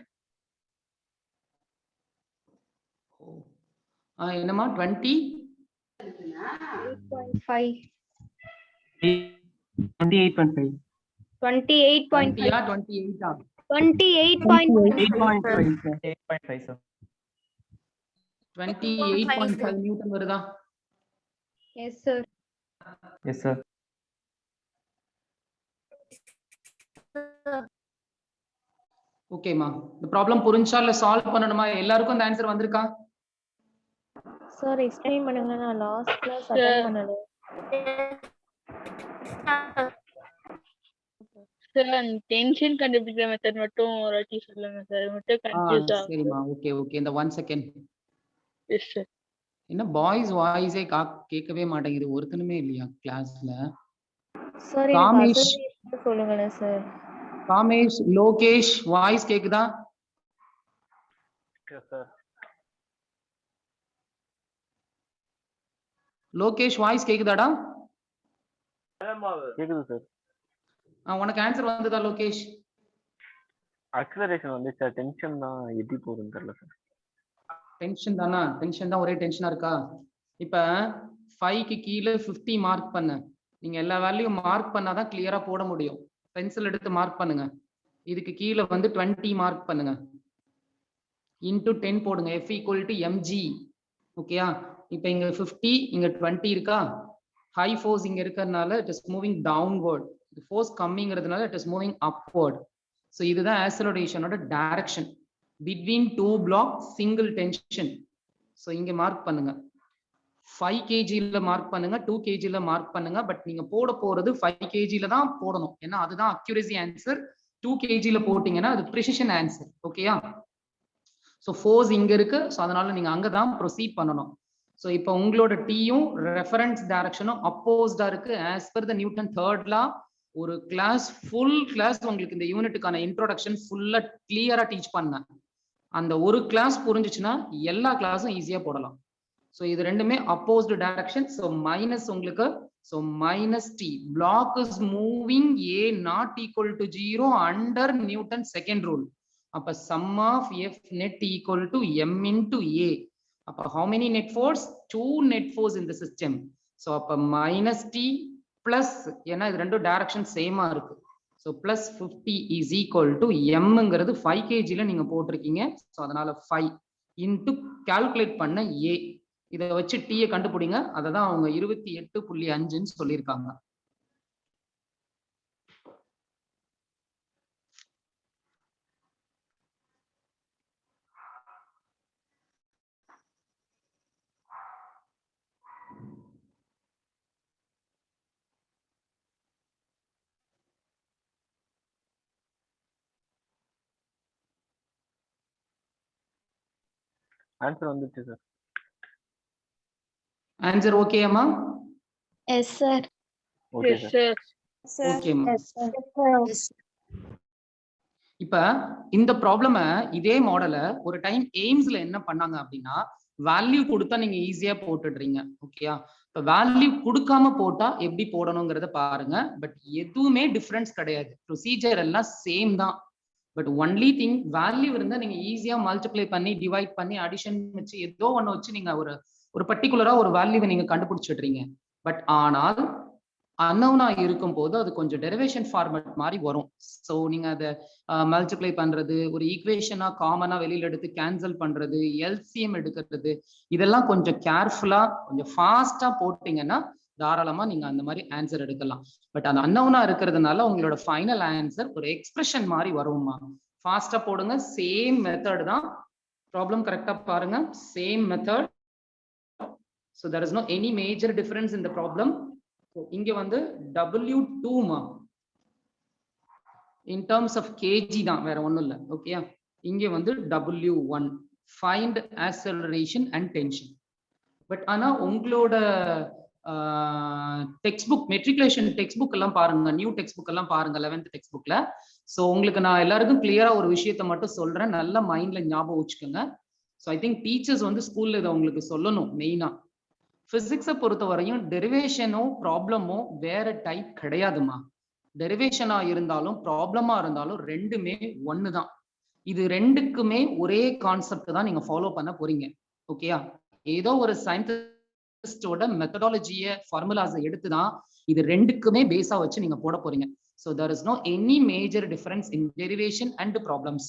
என்னமா 20
8.5.
28.5.
28.5.
20 28
28.5.
28.5 நியூட்டன் வருதா?
Yes, sir.
Yes, sir.
ஓகேமா. இந்த ப்ராப்ளம் புரிஞ்சா இல்ல சால்வ் பண்ணணுமா? எல்லாருக்கும் இந்த ஆன்சர் வந்திருக்கா?
சார் எக்ஸ்பிளைன் பண்ணுங்க, நான் லாஸ்ட் கிளாஸ் அட்டெண்ட் பண்ணல.
சார் அந்த டென்ஷன் கண்டுபிடிக்கிற மெத்தட் மட்டும் ஒரு வாட்டி சொல்லுங்க சார், மட்டும் கன்ஃபியூஸ் ஆகும்.
சரிமா. ஓகே இந்த 1 செகண்ட்.
Yes sir.
என்ன பாய்ஸ் வாய்ஸே கேட்கவே மாட்டேங்குது, ஒருத்தனுமே இல்லையா கிளாஸ்ல?
சார்
காமேஷ்
சொல்லுங்களேன் சார்.
காமேஷ் லோகேஷ் வாய்ஸ் கேக்குதா? லோகேஷ் வாய்ஸ் கேக்குதாடா?
கேக்குது சார்.
உனக்கு ஆன்சர் வந்ததா லோகேஷ்?
அக்ஸலரேஷன் வந்து சார் டென்ஷன் தான் எப்படி போகுதுன்னு தெரியல சார்.
டென்ஷன் தானா? டென்ஷன் தான் ஒரே டென்ஷனா இருக்கா? இப்ப 5க்கு கீழே 50 மார்க் பண்ண. நீங்க எல்லா வேல்யூம் மார்க் பண்ணாதான் கிளியரா போட முடியும். பென்சில் எடுத்து மார்க் பண்ணுங்க. இதுக்கு கீழே வந்து 20 மார்க் பண்ணுங்க. இன்டு 10 போடுங்க. F equal to mg. ஓகேயா? இப்ப இங்க 50 இங்க 20 இருக்கா? ஹை ஃபோர்ஸ் இங்க இருக்கறனால it is moving downward. The force கம்மிங்கிறதுனால it is moving upward. So இதுதான் acceleration-ஓட direction. Between two block single tension. So இங்க மார்க் பண்ணுங்க. 5 kg ல மார்க் பண்ணுங்க, 2 kg ல மார்க் பண்ணுங்க. பட் நீங்க போட போறது 5 kg ல தான் போடணும். ஏன்னா அதுதான் அக்யூரசி ஆன்சர். 2 kg ல போட்டீங்கன்னா அது ப்ரிசிஷன் ஆன்சர். ஓகேயா? ஸோ ஃபோர்ஸ் இங்க இருக்கு. ஸோ அதனால நீங்க அங்கதான் ப்ரொசீட் பண்ணணும். ஸோ இப்போ உங்களோட டீயும் ரெஃபரன்ஸ் டைரக்ஷனும் அப்போஸ்டா இருக்கு. As per the Newton third law ஒரு கிளாஸ் ஃபுல் கிளாஸ் உங்களுக்கு இந்த யூனிட்டுக்கான இன்ட்ரோடக்ஷன் ஃபுல்லா கிளியரா டீச் பண்ணேன். அந்த ஒரு கிளாஸ் புரிஞ்சிச்சுன்னா எல்லா கிளாஸும் ஈஸியா போடலாம். ஸோ இது ரெண்டுமே அப்போஸ்டு டைரக்ஷன். ஸோ மைனஸ் உங்களுக்கு, so minus T block is moving a not equal to 0 under Newton second rule. அப்ப sum of F net equal to m into a. அப்ப how many net force? 2 net force in the system. So அப்ப minus t plus, ஏன்னா இது ரெண்டும் direction சேமா இருக்கு. So plus 50 is equal to mங்கிறது 5 kg ல நீங்க போட்டிருக்கீங்க. ஸோ அதனால 5 இன்டு கால்குலேட் பண்ண a. இதை வச்சு டீயை கண்டுபிடிங்க. அதை தான் அவங்க 28.5ன்னு சொல்லியிருக்காங்க.
ஆன்சர் வந்துச்சு சார்.
ஆன்சர் ஓகேமா?
Yes sir.
Okay
yes
sir.
Sir.
ஓகேமா. இப்ப இந்த ப்ராப்ளம இதே மாடல ஒரு டைம் எய்ம்ஸ்ல என்ன பண்ணாங்க அப்படின்னா, வேல்யூ கொடுத்தா நீங்க ஈஸியா போட்டுடுறீங்க. ஓகேயா? இப்ப வேல்யூ கொடுக்காம போட்டா எப்படி போடணுங்கிறத பாருங்க. பட் எதுவுமே டிஃபரன்ஸ் கிடையாது. ப்ரொசீஜர் எல்லாம் சேம் தான். பட் ஒன்லி திங் வேல்யூ இருந்தா நீங்க ஈஸியா மல்டிப்ளை பண்ணி டிவைட் பண்ணி அடிஷன் வச்சு ஏதோ ஒண்ணு வச்சு நீங்க ஒரு பர்டிகுலரா ஒரு வேல்யூவை நீங்க கண்டுபிடிச்சிடுறீங்க. பட் ஆனால் அன்னவுனா இருக்கும் போது அது கொஞ்சம் டெரிவேஷன் ஃபார்மட் மாதிரி வரும். ஸோ நீங்க அதை மல்டிப்ளை பண்றது, ஒரு ஈக்குவேஷனா காமனா வெளியில எடுத்து கேன்சல் பண்றது, எல்சிஎம் எடுக்கிறது, இதெல்லாம் கொஞ்சம் கேர்ஃபுல்லா கொஞ்சம் ஃபாஸ்டா போட்டீங்கன்னா தாராளமா நீங்க அந்த மாதிரி ஆன்சர் எடுக்கலாம். பட் அந்த அன்னவுனா இருக்கிறதுனால உங்களோட ஃபைனல் ஆன்சர் ஒரு எக்ஸ்பிரஷன் மாதிரி வரும்மா. ஃபாஸ்டா போடுங்க. சேம் மெத்தட் தான். ப்ராப்ளம் கரெக்டா பாருங்க. Same method. So there is no any major difference in the problem. So இங்க வந்து W2 மா in terms of kg தான், வேற ஒண்ணும் இல்ல. ஓகேயா? இங்க வந்து W1 find acceleration and tension. But ஆனா உங்களோட text book, matriculation text book எல்லாம் பாருங்க, நியூ டெக்ஸ்ட் புக் எல்லாம் பாருங்க 11th டெக்ஸ்ட் புக்ல. ஸோ உங்களுக்கு நான் எல்லாருக்கும் கிளியரா ஒரு விஷயத்த மட்டும் சொல்றேன், நல்ல மைண்ட்ல ஞாபகம் வச்சுக்கோங்க. ஸோ ஐ திங்க் டீச்சர்ஸ் வந்து ஸ்கூல்ல இதை உங்களுக்கு சொல்லணும். மெயினா பிசிக்ஸை பொறுத்த வரையும் டெரிவேஷனோ ப்ராப்ளமோ வேற டைப் கிடையாதுமா. டெரிவேஷனா இருந்தாலும் ப்ராப்ளமா இருந்தாலும் ரெண்டுமே ஒன்னு தான். இது ரெண்டுக்குமே ஒரே கான்செப்ட் தான் நீங்க ஃபாலோ பண்ண போறீங்க. ஓகேயா? ஏதோ ஒரு சயின்டிஸ்டோட மெத்தடாலஜியை ஃபார்முலாஸை எடுத்துதான் இது ரெண்டுக்குமே பேஸா வச்சு நீங்க போட போறீங்க. So there is no any major difference in derivation and problems.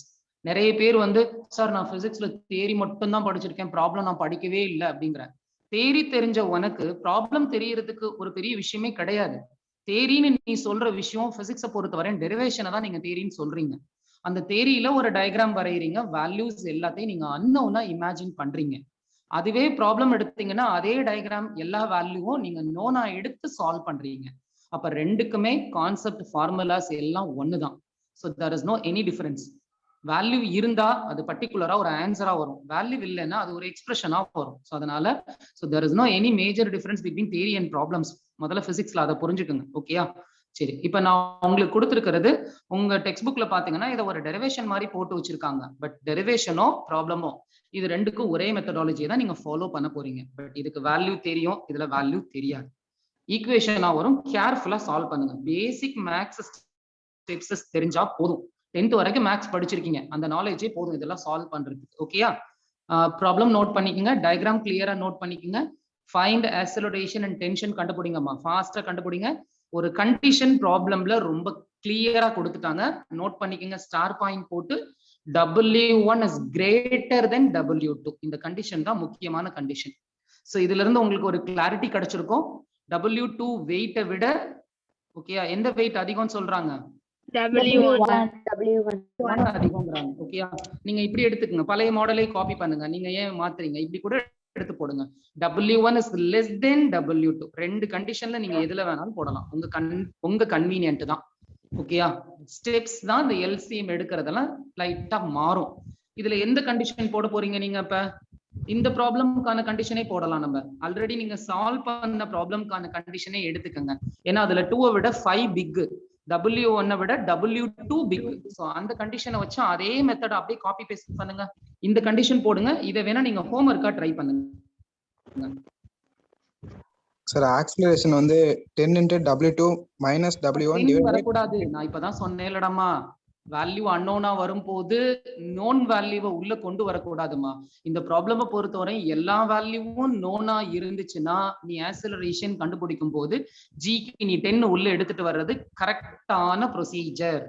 நிறைய பேர் வந்து சார் நான் பிசிக்ஸ்ல தியரி மட்டும் தான் படிச்சிருக்கேன், ப்ராப்ளம் நான் படிக்கவே இல்லை அப்படிங்கிற. தேரி தெரிஞ்ச உனக்கு ப்ராப்ளம் தெரியறதுக்கு ஒரு பெரிய விஷயமே கிடையாது. தேரின்னு நீ சொல்ற விஷயம் பிசிக்ஸை பொறுத்தவரை டெரிவேஷனை தான் நீங்க தேரின்னு சொல்றீங்க. அந்த தேரியில ஒரு டயக்ராம் வரைகிறீங்க, வேல்யூஸ் எல்லாத்தையும் நீங்க அன்னோனா இமேஜின் பண்றீங்க. அதுவே ப்ராப்ளம் எடுத்தீங்கன்னா அதே டயக்ராம் எல்லா வேல்யூவும் நீங்க நோனா எடுத்து சால்வ் பண்றீங்க. அப்ப ரெண்டுக்குமே கான்செப்ட் ஃபார்முலாஸ் எல்லாம் ஒண்ணுதான். So there is no any difference. Value இருந்தா அது பர்டிகுலரா ஒரு ஆன்சரா வரும், வேல்யூ இல்லைன்னா அது ஒரு எக்ஸ்பிரஷனா வரும். ஸோ அதனால there is no any major difference between theory and problems. முதல்ல பிசிக்ஸ்ல அதை புரிஞ்சுக்கோங்க. ஓகேயா? சரி, இப்ப நான் உங்களுக்கு கொடுத்துருக்கிறது உங்க டெக்ஸ்ட் புக்ல பாத்தீங்கன்னா இதை ஒரு டெரிவேஷன் மாதிரி போட்டு வச்சிருக்காங்க. பட் டெரிவேஷனோ ப்ராப்ளமோ இது ரெண்டுக்கும் ஒரே மெத்தடாலஜியை தான் நீங்க ஃபாலோ பண்ண போறீங்க. பட் இதுக்கு வேல்யூ தெரியும், இதுல வேல்யூ தெரியாது. ஈக்குவேஷனா வரும், கேர்ஃபுல்லா சால்வ் பண்ணுங்க. பேசிக் மேக்ஸ் ஸ்டெப்ஸ் தெரிஞ்சா போதும். 10th வரைக்கும் மேக்ஸ் படிச்சிருக்கீங்க, அந்த நாலேஜே போதும் இதெல்லாம் சால்வ் பண்றதுக்கு. ஓகேயா? ப்ராப்ளம் நோட் பண்ணிக்கோங்க, டயக்ராம் கிளியரா நோட் பண்ணிக்கோங்க. ஃபைண்ட் ஆக்சலரேஷன் அண்ட் டென்ஷன் கண்டுபிடிங்கம்மா, ஃபாஸ்டா கண்டுபிடிங்க. ஒரு கண்டிஷன் ப்ராப்ளம்ல ரொம்ப கிளியரா கொடுத்துட்டாங்க, நோட் பண்ணிக்கோங்க. ஸ்டார் பாயிண்ட் போட்டு W1 is greater than W2. இந்த கண்டிஷன் தான் முக்கியமான கண்டிஷன். ஸோ இதுல இருந்து உங்களுக்கு ஒரு கிளாரிட்டி கிடைச்சிருக்கும். W2 வெயிட்டை விட ஓகேயா எந்த வெயிட் அதிகம்னு சொல்றாங்க?
W1
அதிகம்ங்கறாங்க. ஓகேயா? நீங்க இப்படி எடுத்துக்கங்க, பழைய மாடலை காப்பி பண்ணுங்க. நீங்க ஏன் மாத்துறீங்க? இப்படி கூட எடுத்து போடுங்க. W1 is less than W2. ரெண்டு கண்டிஷன்ல நீங்க எதுல வேணாலும் போடலாம், உங்க கன்வீனியன்ட் தான். ஓகேயா? ஸ்டெப்ஸ் தான் இந்த எல்சிஎம் எடுக்கிறதெல்லாம் லைட்டா மாறும். இதுல எந்த கண்டிஷன் போட போறீங்க நீங்க? இப்ப இந்த ப்ராப்ளம்கான கண்டிஷனே போடலாம். நம்ம ஆல்ரெடி நீங்க சால்வ் பண்ண ப்ராப்ளம்கான கண்டிஷனே எடுத்துக்கங்க. ஏன்னா அதுல 2 விட 5 பிக், W1 விட W2 பிக். ஸோ அந்த கண்டிஷனை வச்சு அதே மெத்தட் அப்படியே காப்பி பேஸ்ட் பண்ணுங்க. இந்த கண்டிஷன் போடுங்க. இதை வேணா நீங்க ஹோம்வொர்க்கா ட்ரை பண்ணுங்க.
சார் ஆக்ஸலரேஷன் வந்து 10 into W2 minus W1
வரக்கூடாது. நான் இப்பதான் சொன்னேன்லடாமா, வேல்யூ அன்னோனா வரும்போது நோன் வேல்யூவை உள்ள கொண்டு வரக்கூடாதுமா. இந்த ப்ராப்ளமை பொறுத்தவரை எல்லா வேல்யூவும் நோனா இருந்துச்சுன்னா நீ ஆக்ஸலரேஷன் கண்டுபிடிக்கும் போது ஜிக்கு நீ 10 உள்ள எடுத்துட்டு வர்றது கரெக்டான ப்ரொசீஜர்.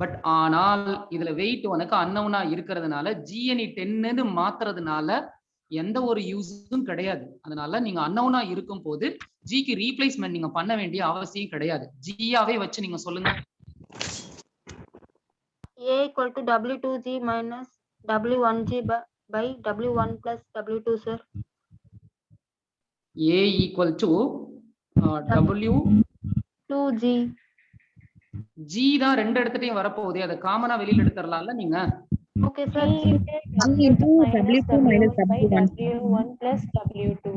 பட் ஆனால் இதுல வெயிட் உனக்கு அன்னோனா இருக்கிறதுனால ஜியை நீ 10ன்னு மாத்துறதுனால எந்த ஒரு யூஸும் கிடையாது. அதனால நீங்க அன்னோனா இருக்கும் போது ஜிக்கு ரீப்ளேஸ்மெண்ட் நீங்க பண்ண வேண்டிய அவசியம் கிடையாது. ஜியாவே வச்சு நீங்க சொல்லுங்க.
A equal to W2G minus W1G by W1 plus W2, sir.
A equal to W2G. G தான் ரெண்டு இடத்துலயும் வரப்போகுது, அதை காமனா வெளியில எடுத்துடலாம்ல நீங்க.
Okay, sir.
G into W2 minus
W1 plus W2.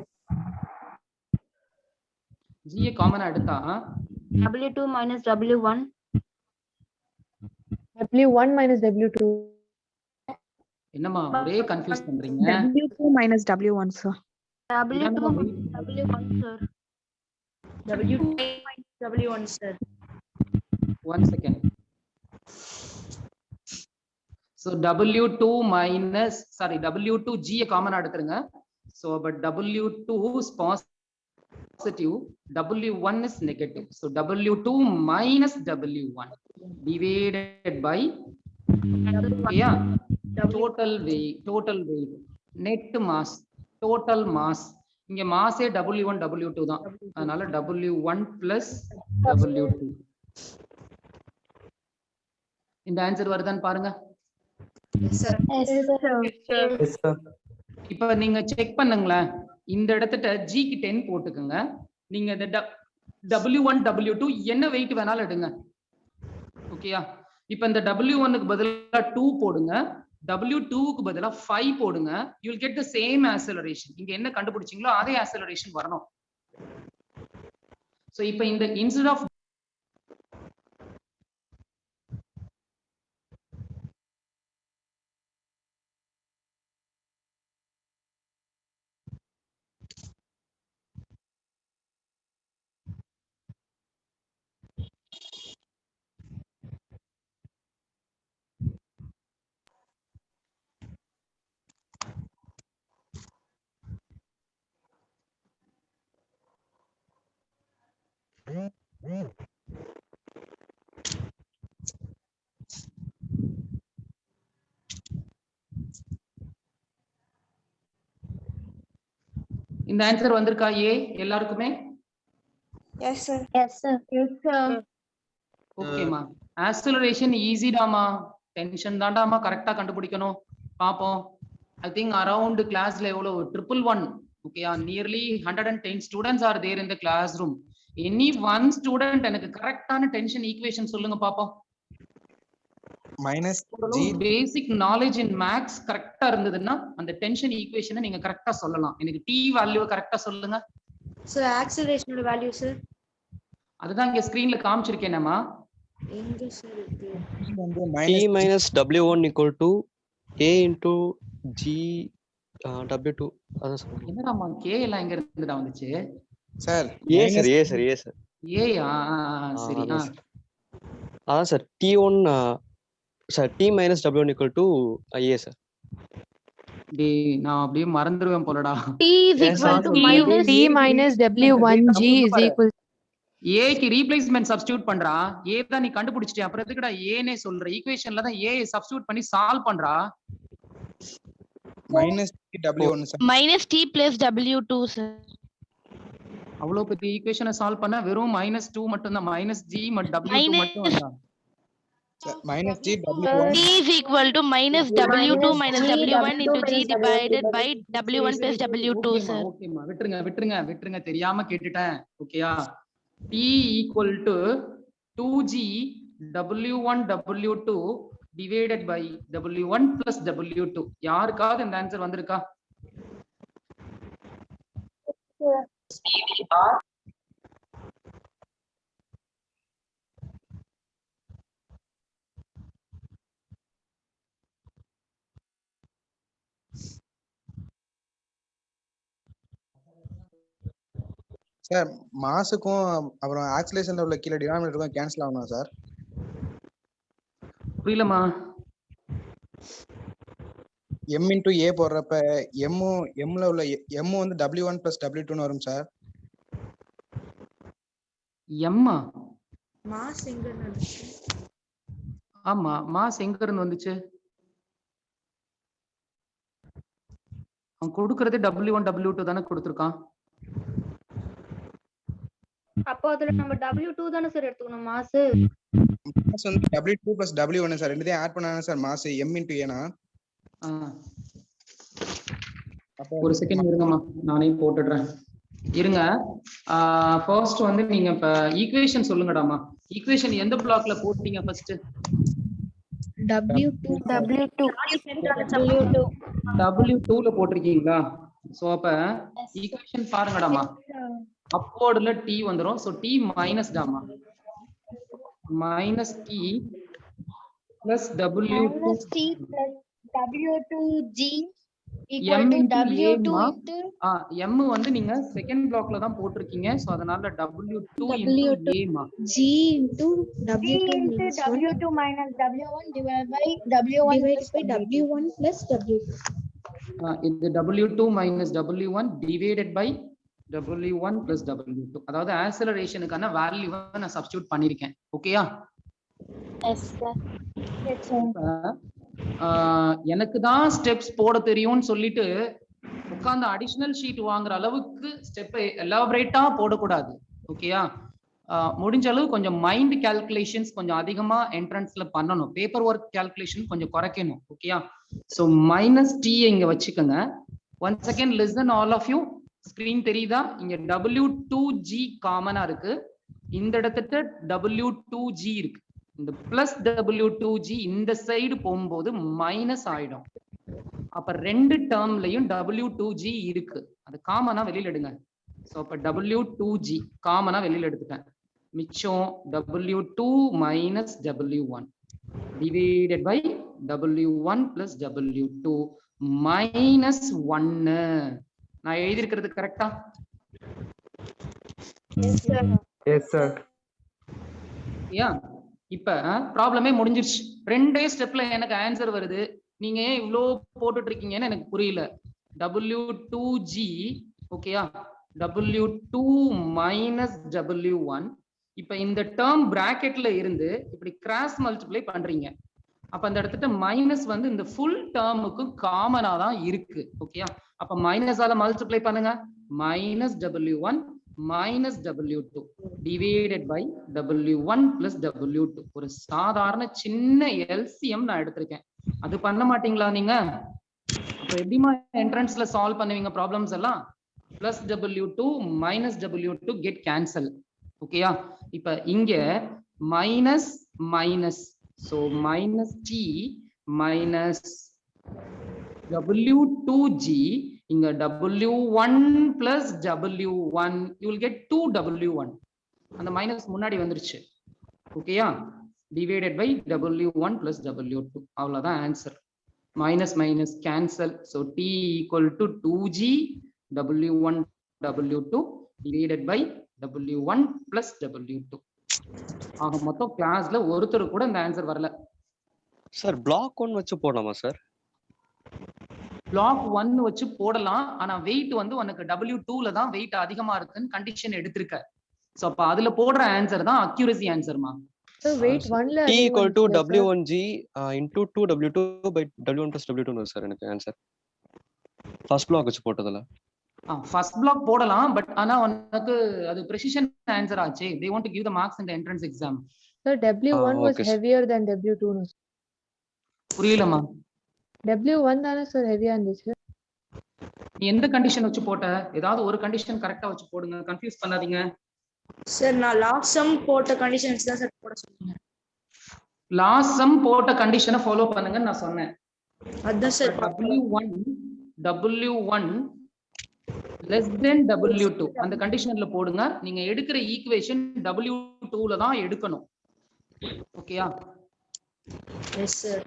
G காமனா எடுத்தா
W2 minus W1.
W1 minus W2.
என்னமா ஒரே கன்ஃபியூஸ் பண்றீங்க?
W2 minus W1, sir.
W2 W1, sir.
W2 minus W1, sir.
1 second. So W2 minus, sorry, W2G common எடுத்துருங்க. So but W2 is positive, W1 is negative. So W2 minus W1 divided by yeah, total weight, net mass, total mass. இங்க மாஸே W1 W2 தான். அதனால W1 plus W2. இந்த answer வருதான்னு பாருங்க.
Yes, sir.
Yes, sir.
இப்ப நீங்க check பண்ணுங்களேன். இந்த இடத்துல G க்கு 10 போட்டுக்கோங்க. நீங்க இந்த W1 W2 என்ன வெயிட் வேணாலும் எடுங்க. ஓகேயா? இப்ப இந்த W1 க்கு பதிலா 2 போடுங்க. W2 க்கு பதிலா 5 போடுங்க. You will get the same acceleration. இங்க என்ன கண்டுபிடிச்சீங்களோ அதே acceleration வரணும். So இப்ப இந்த instead of இந்த ஆன்சர் வந்திருக்கா ஏ எல்லாருக்குமே?
Yes, sir.
ஓகேமா. ஆக்ஸலரேஷன் ஈஸி டாமா. டென்ஷன் தாண்டாமா கரெக்டா கண்டுபிடிக்கணும். பாப்போம். I think around classல எவ்வளவு 111. ஓகேயா? Nearly 110 students are there in the classroom. Any one student எனக்கு கரெக்டான டென்ஷன் ஈக்குவேஷன் சொல்லுங்க பாப்போம்.
minus G
basic knowledge in maths கரெக்டா இருந்ததுன்னா அந்த டென்ஷன் ஈக்குவேஷனை நீங்க கரெக்டா சொல்லலாம். எனக்கு டி வேல்யூ கரெக்டா சொல்லுங்க.
Sir, acceleration value, sir.
அதுதான் இங்க ஸ்கிரீன்ல காமிச்சிருக்கேனேமா.
எங்க sir இருக்கு?
T வந்து
T
minus
minus W1 equal to A into G W2. அதான் சொல்றேன்.
என்னடாமா கே எல்லாம் எங்க இருந்துடா வந்துச்சு?
Sir
A sir, A sir, A sir.
ஏயா சரி.
அதான் sir T1 sir T minus W1 equal to A sir.
டேய் நான் அப்படியே மறந்துடுவேன் போலடா.
T is equal to minus T minus W1 G is equal.
ஏக்கு ரீப்ளேஸ்மென்ட் சப்ஸ்டிட்யூட் பண்றா. ஏ தான் நீ கண்டுபிடிச்சிட்டியா, அப்புறம் எதுக்குடா ஏனே சொல்ற? ஈக்குவேஷன்ல தான் ஏ சப்ஸ்டிட்யூட் பண்ணி சால்வ் பண்றா.
minus W1 sir.
minus T plus W2 sir.
அவ்வளவு பெரிய ஈக்குவேஷனை சால்வ் பண்ண வெறும் -2 மட்டும் தான். -G W2 மட்டும் வந்தா.
minus G W1
T is equal to minus W2 minus W1 into G divided by W1 plus W2 sir.
ஓகேமா விட்டுருங்க தெரியாம கேட்டுட்டேன். ஓகேயா? T equal to 2G W1 W2 divided by W1 plus W2. யாருக்காவது இந்த answer வந்திருக்கா?
Sir மாஸுக்கும் அப்புறம் ஆக்சிலேஷன்ல உள்ள கீழே டினாமினேட்டருக்கும் கேன்சல் ஆகணும் சார்.
புரியலமா?
m into a போடுறப்ப m-ல உள்ள m வந்து W1 plus W2 ன்னு வரும் சார்.
எம்மா?
மாஸ் எங்க நடந்துச்சு?
ஆமா மாஸ் எங்க இருந்து வந்துச்சு? அவன் கொடுக்கறது W1 W2 தானே கொடுத்திருக்கான்.
அப்போ அதுல நம்ம W2 தானே சார் எடுத்துக்கணும் மாஸ்.
மாஸ் வந்து W2 plus W1 சார். ரெண்டுத்தையும் ஆட் பண்ணாங்க sir mass m into a னா.
ஒரு செகண்ட் இருங்கம்மா, நானே போட்டுடுறேன். இருங்க. ஃபர்ஸ்ட் வந்து நீங்க இப்ப ஈக்குவேஷன் சொல்லுங்கடாமா. ஈக்குவேஷன் எந்த பிளாக்ல போட்டீங்க ஃபர்ஸ்ட்? W2 ல போட்டிருக்கீங்களா? சோ அப்ப ஈக்குவேஷன் பாருங்கடாமா. அப்வர்ட்ல t வந்துரும். சோ t மைனஸ் டாமா. minus t plus W2
W2G
m into a மா m வந்து நீங்க செகண்ட் பிளாக்ல தான் போட்டிருக்கீங்க சோ அதனால w2 into a மா
G into W2 minus 1
W2 minus W1 divided by W1
divided by W1 plus W2.
இது w2 minus w1 divided by w1 plus w2 அதாவது ஆக்சலரேஷனுக்கான வேல்யூவை நான் சப்ஸ்டிட்யூட் பண்ணிருக்கேன் ஓகேயா
எஸ் சார்
எனக்கு தான் ஸ்டெப்ஸ் போட தெரியும்னு சொல்லிட்டு உட்கார்ந்து அடிஷனல் ஷீட் வாங்குற அளவுக்கு ஸ்டெப் எலாபரேட்டா போடக்கூடாது ஓகேயா முடிஞ்ச அளவு கொஞ்சம் மைண்ட் கால்குலேஷன்ஸ் கொஞ்சம் அதிகமா என்ட்ரன்ஸ்ல பண்ணணும் பேப்பர் ஒர்க் கால்குலேஷன் கொஞ்சம் குறைக்கணும் ஓகேயா ஸோ மைனஸ் டி இங்க வச்சுக்கோங்க 1 second listen all of you screen தெரியுதா இங்க W2G காமனா இருக்கு இந்த இடத்துல W2G இருக்கு இந்த பிளஸ் W2G இந்த சைடு போகும்போது மைனஸ் ஆயிடும் அப்ப ரெண்டு டேர்ம்லயும் W2G இருக்கு அது காமனா வெளியில எடுங்க சோ அப்ப W2G காமனா வெளியில எடுத்துட்டேன் மிச்சம் W2 minus W1 divided by W1 plus W2 minus 1 நான் எழுதியிருக்கிறது கரெக்டா
எஸ் சார்
யா இப்ப ப்ராப்ளமே முடிஞ்சிருச்சு ரெண்டே ஸ்டெப்ல எனக்கு ஆன்சர் வருது நீங்க ஏன் இவ்வளோ போட்டுட்டு இருக்கீங்கன்னு எனக்கு புரியல W2G ஓகேயா W2 மைனஸ் W1 இப்ப இந்த டேர்ம் பிராக்கெட்ல இருந்து இப்படி கிராஸ் மல்டிப்ளை பண்றீங்க அப்ப அந்த இடத்துல மைனஸ் வந்து இந்த ஃபுல் டேர்முக்கு காமனா தான் இருக்கு ஓகேயா அப்ப மைனஸால மல்டிப்ளை பண்ணுங்க minus W1 minus W2 divided by W1 plus W2 ஒரு சாதாரண சின்ன LCM நான் எடுத்திருக்கேன் அது பண்ண மாட்டீங்களா நீங்க அப்ப எப்படிமா என்ட்ரன்ஸ்ல சால்வ் பண்ணுவீங்க ப்ராப்ளம்ஸ் எல்லாம் plus W2 minus W2 get cancel ஓகேயா இப்ப இங்க minus minus so minus T minus W2G இங்க W1 plus W1 you will get 2W1 அந்த மைனஸ் முன்னாடி வந்துருச்சு ஓகேயா divided by W1 plus W2 அவ்வளவுதான் answer minus minus cancel so T equal to 2G W1 W2 divided by W1 plus W2 ஆக மொத்தம் கிளாஸ்ல ஒருத்தர் கூட இந்த ஆன்சர் வரல
சார் பிளாக் 1 வச்சு போடலாமா சார்
பிளாக் 1 வச்சு போடலாம் ஆனா வெயிட் வந்து உனக்கு W2ல தான் வெயிட் அதிகமா இருக்குன்னு கண்டிஷன் எடுத்திருக்க சோ அப்ப அதுல போடுற ஆன்சர் தான் அக்யூரசி ஆன்சர்மா
சார் வெயிட் 1ல
T equal to W1G into 2W2 by W1 plus W2 sir எனக்கு ஆன்சர் ஃபர்ஸ்ட் பிளாக் வச்சு போட்டதுல
ஃபர்ஸ்ட் பிளாக் போடலாம் பட் ஆனா உனக்கு அது precision ஆன்சர் ஆச்சு they want to give the marks in the entrance exam
Sir, W1 was heavier than W2 no sir.
புரியலமா
W1 தானே sir ஹெவியா இருந்துச்சு
நீ எந்த கண்டிஷன் வச்சு போட்ட ஏதாவது ஒரு கண்டிஷன் கரெக்ட்டா வச்சு போடுங்க கன்ஃபியூஸ் பண்ணாதீங்க
சார் நான் லாஸ்ட் சம் போட்ட கண்டிஷன்ஸ் தான் சார் போட சொன்னீங்க
லாஸ்ட் சம் போட்ட கண்டிஷனை ஃபாலோ பண்ணுங்கன்னு நான் சொன்னேன்
அதான் sir
W1 less than W2 அந்த கண்டிஷன்ல போடுங்க நீங்க எடுக்கிற ஈக்குவேஷன் W2ல தான் எடுக்கணும் ஓகேயா
எஸ் சார்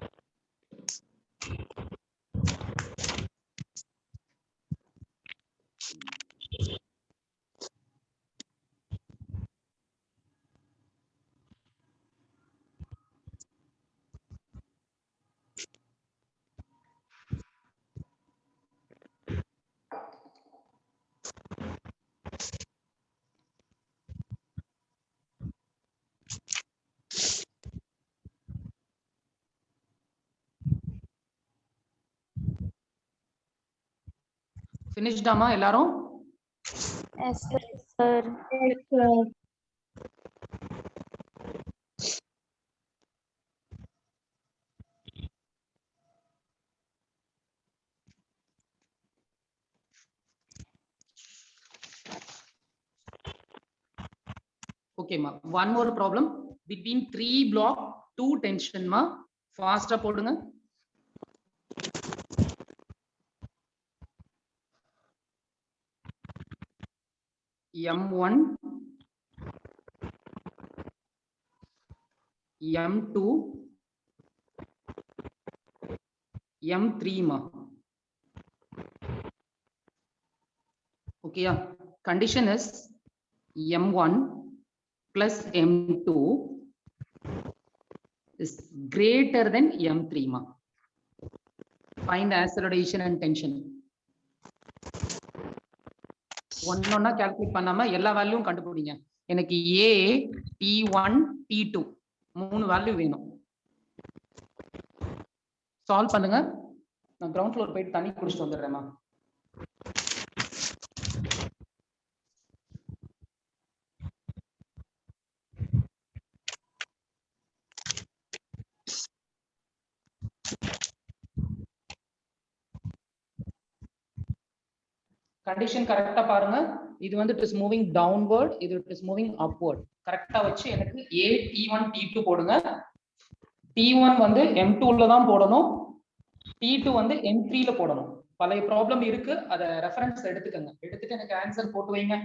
ஃபினிஷ்டாமா எல்லாரும்
yes sir
okay ma one more problem between 3 block 2 tension ma fast ah podunga M1 M2 M3 ma ஓகேயா? Condition is m1 plus m2 is greater than m3 ma. Find the acceleration and tension. ஒன்னொன்னா calculate பண்ணாம எல்லா வேல்யூவும் கண்டுபிடிங்க. எனக்கு a t1 t2 மூணு value வேணும். Solve பண்ணுங்க. நான் கிரவுண்ட் ஃப்ளோர் போயிட்டு தண்ணி குடிச்சிட்டு வந்துடுறேம்மா. கண்டிஷன் கரெக்டா பாருங்க. இது வந்து இட் இஸ் மூவிங் டவுன்வர்ட், இது இட் இஸ் மூவிங் அப்வர்ட். கரெக்டா வச்சு எனக்கு a t1 t2 போடுங்க. t1 வந்து m2 ல தான் போடணும், t2 வந்து m3 ல போடணும். பழைய ப்ராப்ளம் இருக்கு, அத ரெஃபரன்ஸ் எடுத்துக்கங்க. எடுத்துட்டு எனக்கு ஆன்சர் போட்டு வைங்க.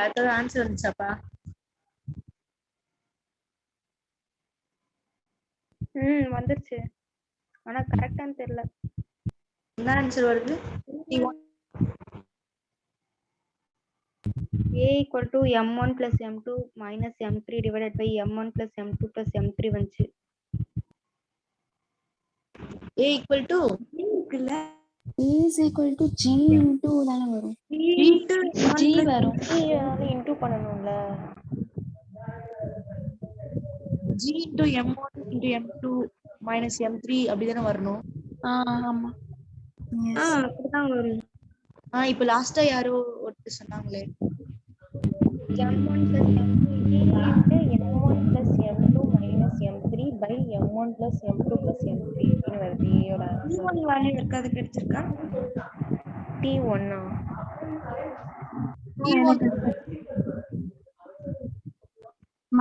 அதோட ஆன்சர் வந்துச்சாப்பா?
வந்துருச்சு. ஆனா கரெக்டான்னு தெரியல.
என்ன ஆன்சர் வருது?
A equal to M1 plus M2 minus M3 divided by M1 plus M2 plus M3 வந்துச்சு.
A equal to இருக்குல்ல?
A is equal to G into தான வரும்.
G வரும்.
இன்டூ பண்ணணும்ல.
G into M1 into M2 minus M3 அப்படிதானே வரணும்.
ஆமா.
அப்படிதான் வரும்.
இப்போ லாஸ்டா யாரோ ஒருத்தர் சொன்னாங்களே
M1 plus M2
into M1 plus M2 minus M3 by M1 plus M2 plus M3 ன்னு வருது. ஏயோட
T1 வேல்யூ இருக்காது கிடைச்சிருக்கா?
T1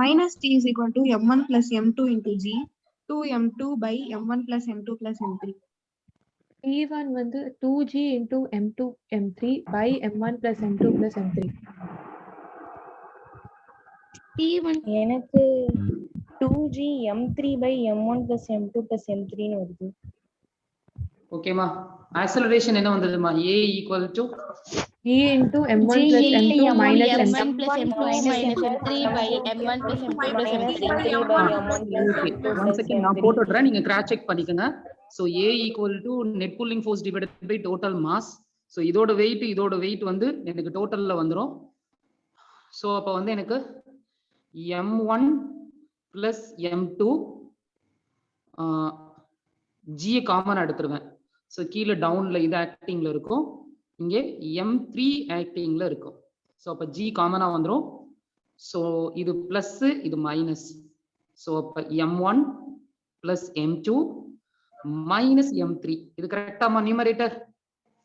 minus t is equal to m1 plus m2 into g 2m2 by m1 plus m2 plus m3.
T1 வந்து 2G into M2 M3 by M1 plus M2 plus M3.
T1
எனக்கு 2G M3 by M1 plus M2 plus M3 ன்னு வருது.
ஓகேமா, acceleration என்ன வந்ததுமா? A equal to
G into M1 plus M2 minus M1
plus M2 minus M3 by M1 plus M2 plus M3
by M1 plus M2
one
plus
second நான்
M3.
போட்டுடுறேன், நீங்க cross check பண்ணிக்கோங்க. So A equal to net pulling force divided by total mass. So இதோட wait வந்து எனக்கு டோட்டல்ல வந்துடும். So அப்போ வந்து எனக்கு M1 plus M2 G common எடுத்துருவேன். ஸோ கீழே டவுன்ல இது ஆக்டிங்ல இருக்கும், இங்கே M3 ஆக்டிங்ல இருக்கும். ஸோ அப்போ G காமனா வந்துடும். ஸோ இது பிளஸ் இது மைனஸ். ஸோ அப்போ M1 plus M2 minus M3. இது கரெக்டாமா numerator?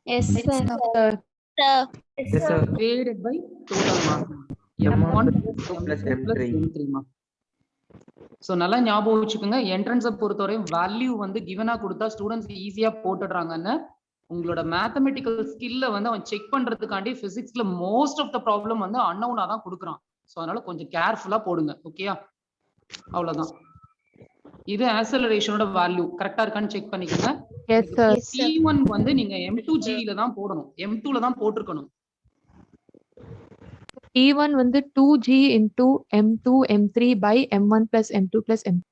Yes sir.
Yes sir.
divided by total mass M1 plus M3 மா. ஸோ நல்லா ஞாபகம் வச்சுக்கோங்க, என்ட்ரன்ஸை பொறுத்தவரை வேல்யூ வந்து கிவனா கொடுத்தா ஸ்டூடெண்ட்ஸ் ஈஸியா போட்டுடுறாங்கன்னு. உங்களோட மேத்தமெட்டிக்கல் ஸ்கில்ல வந்து அவன் செக் பண்றதுக்காண்டி பிசிக்ஸ்ல மோஸ்ட் ஆஃப் த ப்ராப்ளம் வந்து அன்னவுனா தான் கொடுக்குறான். ஸோ அதனால கொஞ்சம் கேர்ஃபுல்லா போடுங்க. ஓகேயா? அவ்வளவுதான். இது ஆக்சலரேஷனோட வேல்யூ கரெக்டா இருக்கான்னு செக் பண்ணிக்கோங்க.
Yes sir.
T1 வந்து நீங்க M2G ல தான் போடணும், M2 ல தான் போட்டுருக்கணும்.
T1 வந்து 2G into M2 M3 by M1 plus M2 plus M3.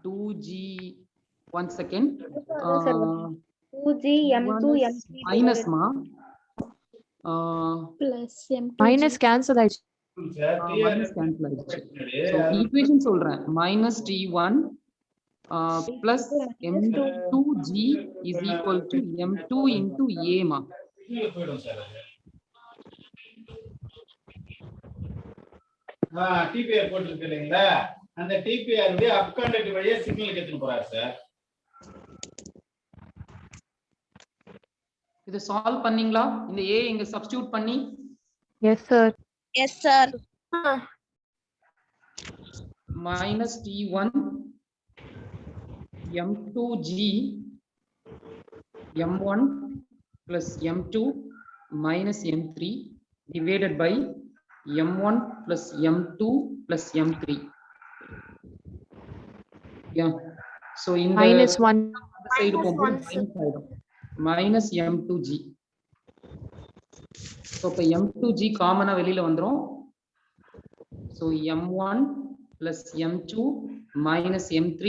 2G 1 second.
2G M2 M3
minus ma
Plus M2.
Minus cancel ஆயிடுச்சு.
minus cancel ஆயிடுச்சு. So ஈக்குவேஷன் சொல்றேன், minus T1 plus M2G is equal to M2 into A ma.
DPR போட்டுருக்கு இல்லைங்களா, அந்த DPR உடைய அப் contact வழியா signal எடுத்துட்டு போறாரு சார்.
இது சால்வ் பண்ணீங்களா? இந்த A இங்க சப்ஸ்டிட்யூட் பண்ணி?
Yes sir.
Yes sir.
minus T1 M2G M1 plus M2 minus M3 divided by M1 plus M2 plus M3. Yeah. So in
minus
the
1.
side minus M2G. So இப்போ M2G காமனா வெளியில வந்துரும். So M1 plus M2 minus M3.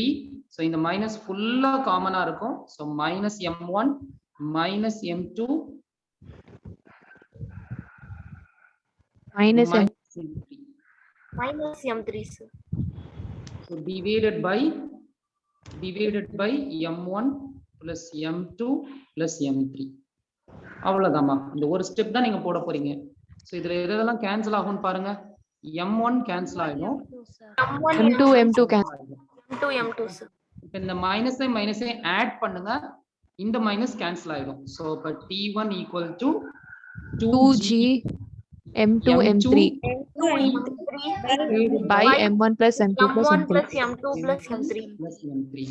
So இந்த minus ஃபுல்லா காமனா இருக்கும். So minus M1 minus M2
minus
M3.
Minus M3 sir.
So divided by M1 plus M2 plus M3. அவ்வளவுதாம்மா. இந்த ஒரு ஸ்டெப் தான் நீங்க போட போறீங்க. சோ இதுல எதெல்லாம் கேன்சல் ஆகும்னு பாருங்க. M1 கேன்சல் ஆயிடும்,
M2 cancel.
M2 sir.
இப்போ இந்த மைனஸை ஆட் பண்ணுங்க, இந்த மைனஸ் கேன்சல் ஆயிடும். சோ இப்போ T1 equal to
2G M2 M3 by M1 plus M2 plus M3.
M2 plus M3.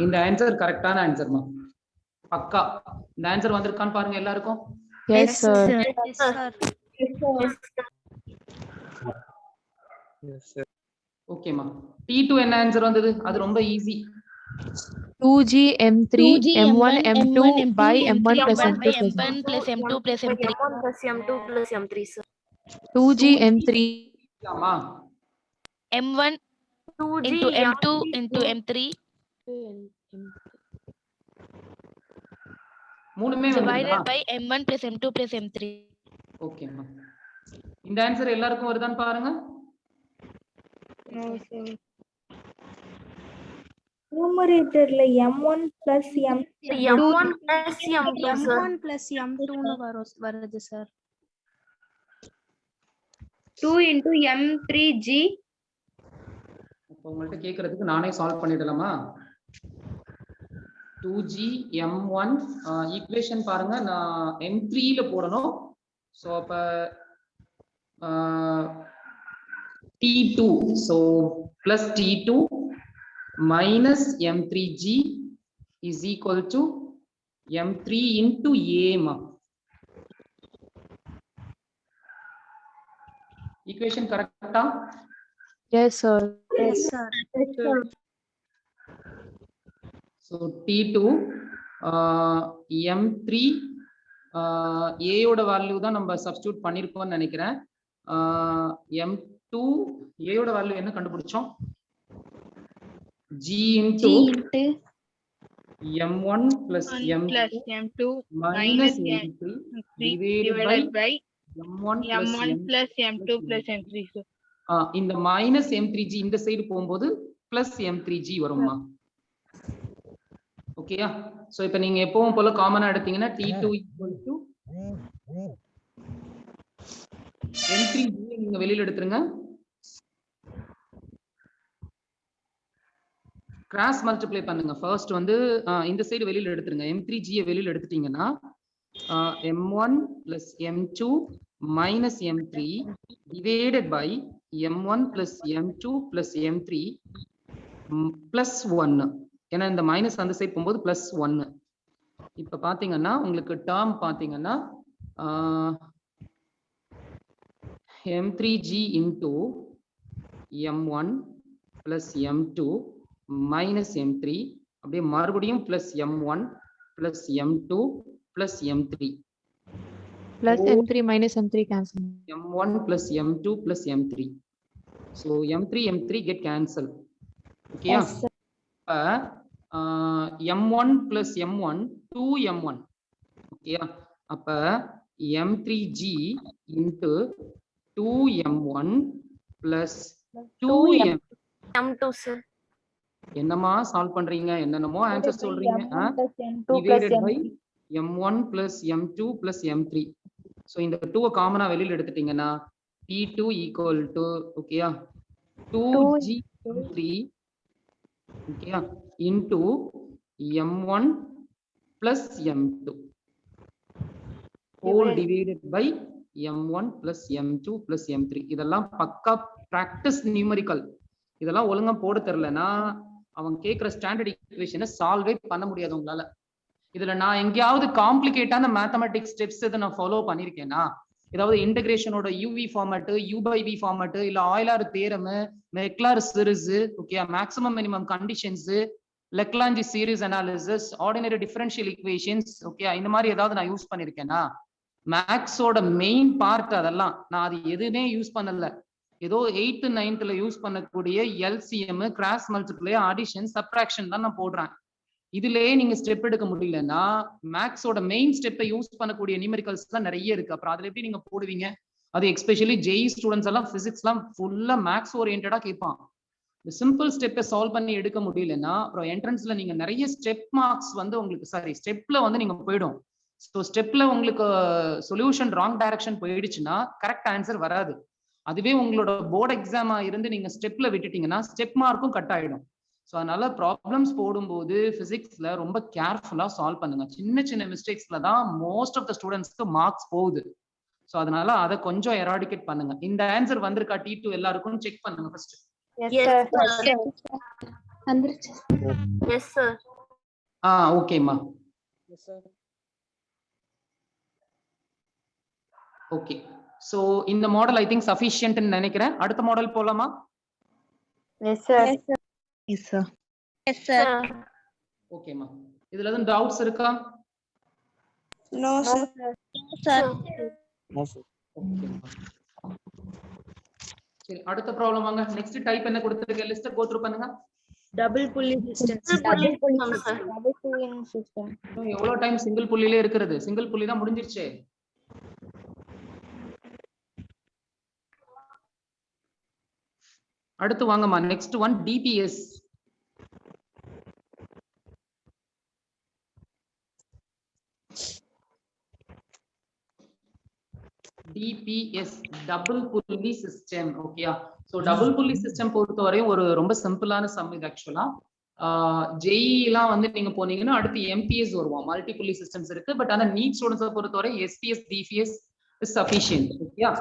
இந்த ஆன்சர் கரெக்டான ஆன்சர்மா, பக்கா. இந்த ஆன்சர் வந்திருக்கான்னு பாருங்க எல்லாருக்கும்.
Yes, sir.
Yes, sir.
Yes, sir.
ஓகேம்மா. T2 என்ன ஆன்சர் வந்தது? அது ரொம்ப easy.
2G M3 M1 M2 by M1 plus
by
M2 plus
M1 plus M2 plus M3. M1 plus M2 plus M3, sir.
2G M3
ஆமா.
M1 into M2 into M3
மூணுமே
divided
வந்துருதா?
by M1 plus M2 plus M3.
ஓகேம்மா. இந்த answer எல்லாருக்கும் வருதான்னு பாருங்க.
நியூமரேட்டர்ல M1 plus
M1 plus M2, sir.
M1 plus M2 னு வருது sir.
2 into M3G.
அப்ப உங்கள்ட்ட கேக்குறதுக்கு நானே சால்வ் பண்ணிடலாமா? 2G M1 ஈக்குவேஷன் பாருங்க, நான் M3 ல போடணும். சோ அப்ப T2 so plus T2 minus M3G is equal to M3 into A ma. Equation correct?
Yes, sir.
Yes, sir.
So T2 M3 A யோட வேல்யூ தான் நம்ம சப்ஸ்டிட்யூட் பண்ணிருக்கோம்னு நினைக்கிறேன். M2 A யோட வேல்யூ என்ன கண்டுபிடிச்சோம்? G into M1 plus M2 minus M3 divided by M1 plus M2 plus M3. இந்த minus M3G இந்த side போகும்போது plus M3G வரும்மா. ஓகேயா? சோ இப்போ நீங்க எப்பவும் போல காமனா எடுத்தீங்கன்னா T2 equal to M3G நீங்க வெளியில எடுத்துருங்க. கிராஸ் மல்டிப்ளை பண்ணுங்க. ஃபர்ஸ்ட் வந்து இந்த சைடு வெளியில எடுத்துருங்க. M3G வெளியில எடுத்துட்டீங்கன்னா M1 plus M2 minus M3 divided by M1 plus M2 plus M3 plus 1. ஏன்னா இந்த மைனஸ் அந்த சைடு போகும்போது plus 1. இப்ப பாத்தீங்கன்னா உங்களுக்கு டேர்ம் பாத்தீங்கன்னா M3G into M1 plus M2 minus M3 அப்படியே மறுபடியும் plus M1 plus M2 plus M3
Plus M3 minus M3 cancel.
M1 plus M2 plus M3. So M3 get cancelled. Okay?
Yes, sir.
M1 plus M1 2M1. Okay? அப்ப M3G into 2M1 plus 2M2,
sir.
என்னமா solve பண்றீங்க? என்னென்னமோ answer சொல்றீங்க. divided by M1 plus M2 plus M3. So இந்த 2 காமனா வெளியில எடுத்துட்டீங்கன்னா T2 equal to ஓகேயா 2G3 ஓகேயா into M1 plus M2 whole divided by M1 plus M2 plus M3. இதெல்லாம் பக்கா பிராக்டிஸ் நியூமெரிக்கல். இதெல்லாம் ஒழுங்கா போட தெரியலனா அவங்க கேக்குற ஸ்டாண்டர்ட் ஈக்குவேஷனை சால்வே பண்ண முடியாது உங்களால. இதுல நான் எங்கேயாவது காம்ப்ளிகேட்டான மேத்தமெட்டிக்ஸ் ஸ்டெப்ஸ் எதை நான் ஃபாலோ பண்ணிருக்கேன்னா, ஏதாவது இன்டகிரேஷனோட UV format, U by V format, இல்ல Euler theorem, Maclaurin series, okay, maximum minimum conditions, Lagrange series analysis, ordinary differential equations, okay, இந்த மாதிரி ஏதாவது நான் யூஸ் பண்ணிருக்கேன்னா, மேக்ஸோட மெயின் பார்ட் அதெல்லாம் நான் அது எதுவுமே யூஸ் பண்ணல. ஏதோ 8th 9th யூஸ் பண்ணக்கூடிய LCM, cross multiply, addition, subtraction தான் நான் போடுறேன். இதுலயே நீங்க ஸ்டெப் எடுக்க முடியலன்னா மேக்ஸோட மெயின் ஸ்டெப்பை யூஸ் பண்ணக்கூடிய நியூமெரிக்கல்ஸ் தான் நிறைய இருக்கு. அப்புறம் அதுல எப்படி நீங்க போடுவீங்க? அது எஸ்பெஷலி ஜேஇ ஸ்டூடெண்ட்ஸ் எல்லாம் பிசிக்ஸ்லாம் ஃபுல்லா மேக்ஸ் ஓரியன்டா கேட்பான். இந்த சிம்பிள் ஸ்டெப்பை சால்வ் பண்ணி எடுக்க முடியலன்னா அப்புறம் என்ட்ரன்ஸ்ல நீங்க நிறைய ஸ்டெப் மார்க்ஸ் வந்து உங்களுக்கு ஸ்டெப்ல வந்து நீங்க போயிடும். ஸோ ஸ்டெப்ல உங்களுக்கு சொல்யூஷன் ராங் டைரக்ஷன் போயிடுச்சுன்னா கரெக்ட் ஆன்சர் வராது. அதுவே உங்களோட போர்டு எக்ஸாமா இருந்து நீங்க ஸ்டெப்ல விட்டுட்டீங்கன்னா ஸ்டெப் மார்க்கும் கட் ஆயிடும். ஸோ அதனால ப்ராப்ளம்ஸ் போடும்போது பிசிக்ஸ்ல ரொம்ப கேர்ஃபுல்லா சால்வ் பண்ணுங்க. சின்ன சின்ன மிஸ்டேக்ஸ்ல தான் மோஸ்ட் ஆஃப் த ஸ்டூடெண்ட்ஸ்க்கு மார்க்ஸ் போகுது. ஸோ அதனால அதை கொஞ்சம் எராடிகேட் பண்ணுங்க. இந்த ஆன்சர் வந்திருக்கா T2 எல்லாருக்கும் செக் பண்ணுங்க ஃபர்ஸ்ட். ஓகேம்மா. ஓகே. சோ இந்த மாடல் ஐ திங்க் சஃபிஷியன்ட்னு நினைக்கிறேன். அடுத்த மாடல் போலாமா?
Yes, sir.
Yes, sir.
Yes, sir.
ஓகேமா. இதுல எதுவும் டவுட்ஸ் இருக்கா?
No, sir.
Sir.
ஓகேமா. சரி, அடுத்த ப்ராப்ளம் வாங்க. நெக்ஸ்ட் டைப் என்ன கொடுத்திருக்க லிஸ்ட் கோ த்ரூ பண்ணுங்க.
Double pulley system.
Double pulling system.
இன்னும் எவ்வளவு டைம் சிங்கிள் புள்ளியிலே இருக்கிறது? சிங்கிள் புள்ளி தான் முடிஞ்சிருச்சு. அடுத்து வாங்கம்மா. Next one DPS. DPS double புள்ளி சிஸ்டம். ஓகேயா? சோ டபுள் புள்ளி சிஸ்டம் பொறுத்தவரையும் ஒரு ரொம்ப சிம்பிளான சம் இது ஆக்சுவலா. ஜெஇ எல்லாம் வந்து நீங்க போனீங்கன்னா அடுத்து எம்பிஎஸ் வருவோம். மல்டி புள்ளி சிஸ்டம்ஸ் இருக்கு. பட் ஆனா நீட் ஸ்டூடெண்ட்ஸை பொறுத்தவரை எஸ்பிஎஸ் டிபிஎஸ் இஸ் சஃபிஷியன்ட். ஓகேயா?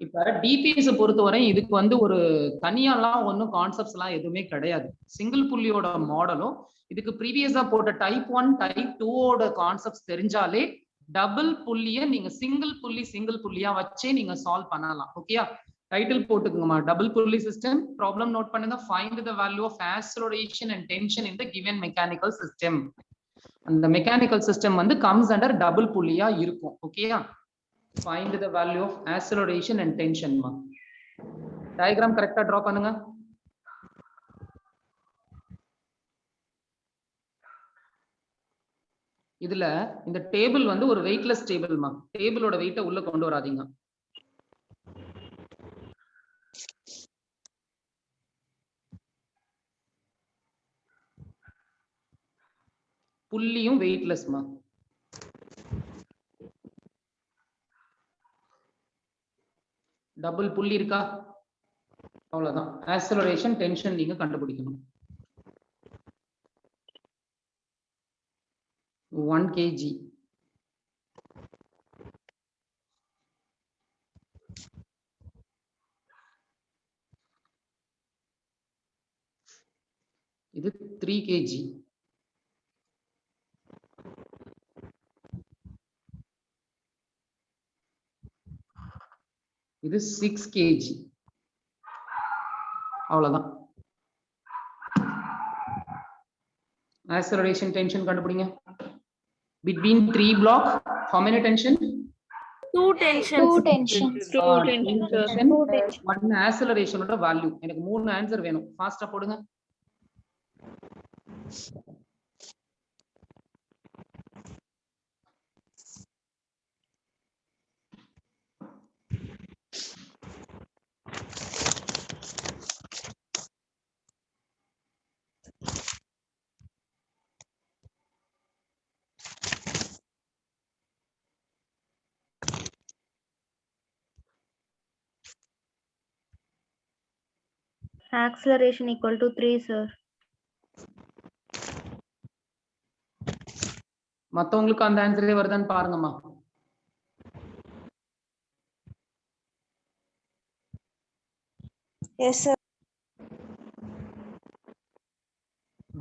இப்ப டிபிஎஸ் பொறுத்தவரை இதுக்கு வந்து ஒரு தனியாலாம் ஒன்றும் கான்செப்ட்ஸ் எல்லாம் எதுவுமே கிடையாது. சிங்கிள் புள்ளியோட மாடலும் இதுக்கு ப்ரீவியஸா போட்ட டைப் 1 டைப் 2ஓட கான்செப்ட்ஸ் தெரிஞ்சாலே டபுள் புள்ளிய நீங்க சிங்கிள் புள்ளியா வச்சே நீங்க சால்வ் பண்ணலாம். ஓகேயா? டைட்டில் போட்டுக்கோங்கம்மா. டபுள் புள்ளி சிஸ்டம். ப்ராப்ளம் நோட் பண்ணுங்க. Find the value of acceleration and tension in the given mechanical system. அந்த மெக்கானிக்கல் சிஸ்டம் வந்து கம்ஸ் அண்டர் டபுள் புள்ளியா இருக்கும். ஓகேயா? Find the value of acceleration and tension. Diagram கரெக்ட்டா டிரா பண்ணுங்க. இதுல இந்த டேபிள் வந்து ஒரு வெயிட்லெஸ் டேபிள்மா. டேபிளோட வெயிட்ட உள்ள கொண்டு வராதீங்க. புள்ளியும் வெயிட்லெஸ்மா. டபுள் புள்ளி இருக்கா? அவ்வளவுதான். ஆக்ஸலரேஷன் டென்ஷன் நீங்க கண்டுபிடிக்கணும். 1 kg. இது 3 kg. இது 6 kg. அவ்வளவுதான். Acceleration tension கண்டுபிடிங்க. Between 3 block, how many tension?
2 tensions.
2 tension.
2 tension.
One acceleration ஓட value. எனக்கு 3 ஆன்சர் வேணும். ஃபாஸ்டா போடுங்க.
Acceleration equal to 3, sir.
மத்தவங்களுக்கு அந்த ஆன்சரே வருதான்னு பாருங்கம்மா.
Yes, sir.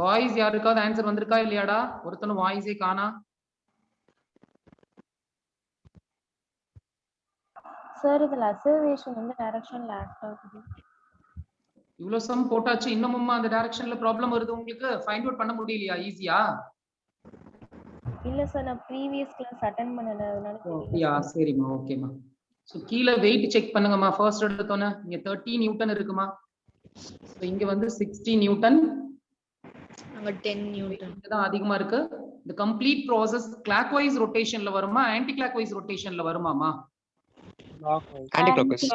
பாய்ஸ் யாருக்காவது ஆன்சர் வந்திருக்கா இல்லையாடா? ஒருத்தனும் வாய்ஸே காணா.
சார் இதுல அசர்வேஷன் வந்து டைரக்ஷன்ல ஆக்ட் ஆகுது.
இவ்வளவு சம் போட்டாச்சு, இன்னமும் அந்த டைரக்ஷன்ல ப்ராப்ளம் வருது உங்களுக்கு. ஃபைண்ட் அவுட் பண்ண முடியலையா ஈஸியா?
இல்ல சார் நான் ப்ரீவியஸ் கிளாஸ் அட்டெண்ட் பண்ணல அதனால
அப்படியா? சரிம்மா, ஓகேம்மா. சோ கீழ வெயிட் செக் பண்ணுங்கம்மா. ஃபர்ஸ்ட் எடுத்தோனே இங்க 30 நியூட்டன் இருக்குமா? சோ இங்க வந்து 60 நியூட்டன்,
அங்க 10 நியூட்டன்.
இதுதான் அதிகமா இருக்கு. இந்த கம்ப்ளீட் ப்ராசஸ் கிளாக் வைஸ் ரொட்டேஷன்ல வருமா ஆன்டி கிளாக் வைஸ் ரொட்டேஷன்ல வருமாமா?
Anticlockwise.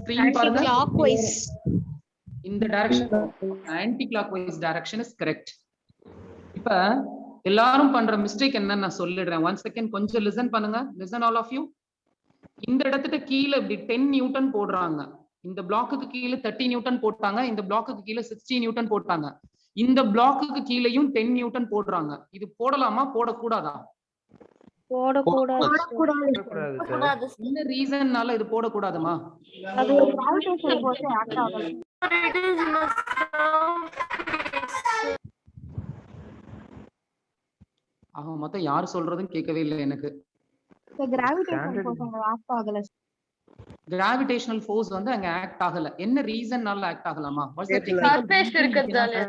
ஸ்கிரீன் பாருங்க. இந்த direction anticlockwise direction is correct. இப்ப எல்லாரும் பண்ற மிஸ்டேக் என்னன்னு நான் சொல்லிடுறேன். 1 செகண்ட் கொஞ்சம் லிசன் பண்ணுங்க. Listen all of you. இந்த இடத்துக்கு கீழே இப்படி 10 நியூட்டன் போடுறாங்க. இந்த பிளாக்குக்கு கீழே 30 நியூட்டன் போட்டாங்க. இந்த பிளாக்குக்கு கீழே 60 நியூட்டன் போட்டாங்க. இந்த பிளாக்குக்கு கீழேயும் 10 நியூட்டன் போடுறாங்க. இது போடலாமா போடக்கூடாதா?
போடக்கூடாது.
என்ன ரீசன்னால இது போடக்கூடாதுமா?
அது ஒரு கிராவிடேஷனல் ஃபோர்ஸ் ஆக்ட் ஆகுது.
ஆக மொத்தம் யார் சொல்றதுன்னு கேட்கவே இல்லை எனக்கு.
கிராவிடேஷன் ஃபோர்ஸ் அங்க ஆக்ட் ஆகல.
கிராவிடேஷனல் ஃபோர்ஸ் வந்து அங்க ஆக்ட் ஆகல. என்ன ரீசன்னால ஆக்ட் ஆகலாமா?
சர்ஃபேஸ் இருக்கிறதால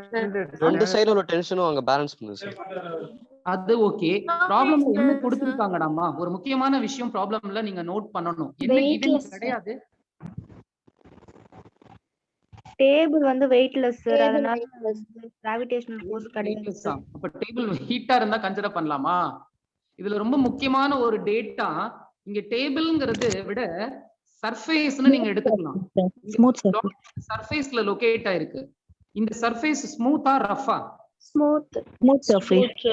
ரெண்டு சைடுல உள்ள டென்ஷனும் அங்க பேலன்ஸ் பண்ணுது சார்.
அது ஓகே. ப்ராப்ளம்ல என்ன கொடுத்திருக்காங்கடாமா? ஒரு முக்கியமான விஷயம் ப்ராப்ளம்ல நீங்க நோட் பண்ணணும். என்ன given கிடையாது.
டேபிள் வந்து வெயிட்லெஸ் சார், அதனால கிராவிடேஷனல் ஃபோர்ஸ் கிடையாது சார்.
அப்ப டேபிள் வெயிட்டா இருந்தா கன்சிடர் பண்ணலாமா? இதுல ரொம்ப முக்கியமான ஒரு டேட்டா இங்க டேபிள்ங்கிறது விட சர்ஃபேஸ்னு நீங்க எடுத்துக்கலாம்.
Smooth surface.
சர்ஃபேஸ்ல லொகேட் ஆயிருக்கு. இந்த சர்ஃபேஸ் ஸ்மூத்தா ரஃபா?
Smooth surface.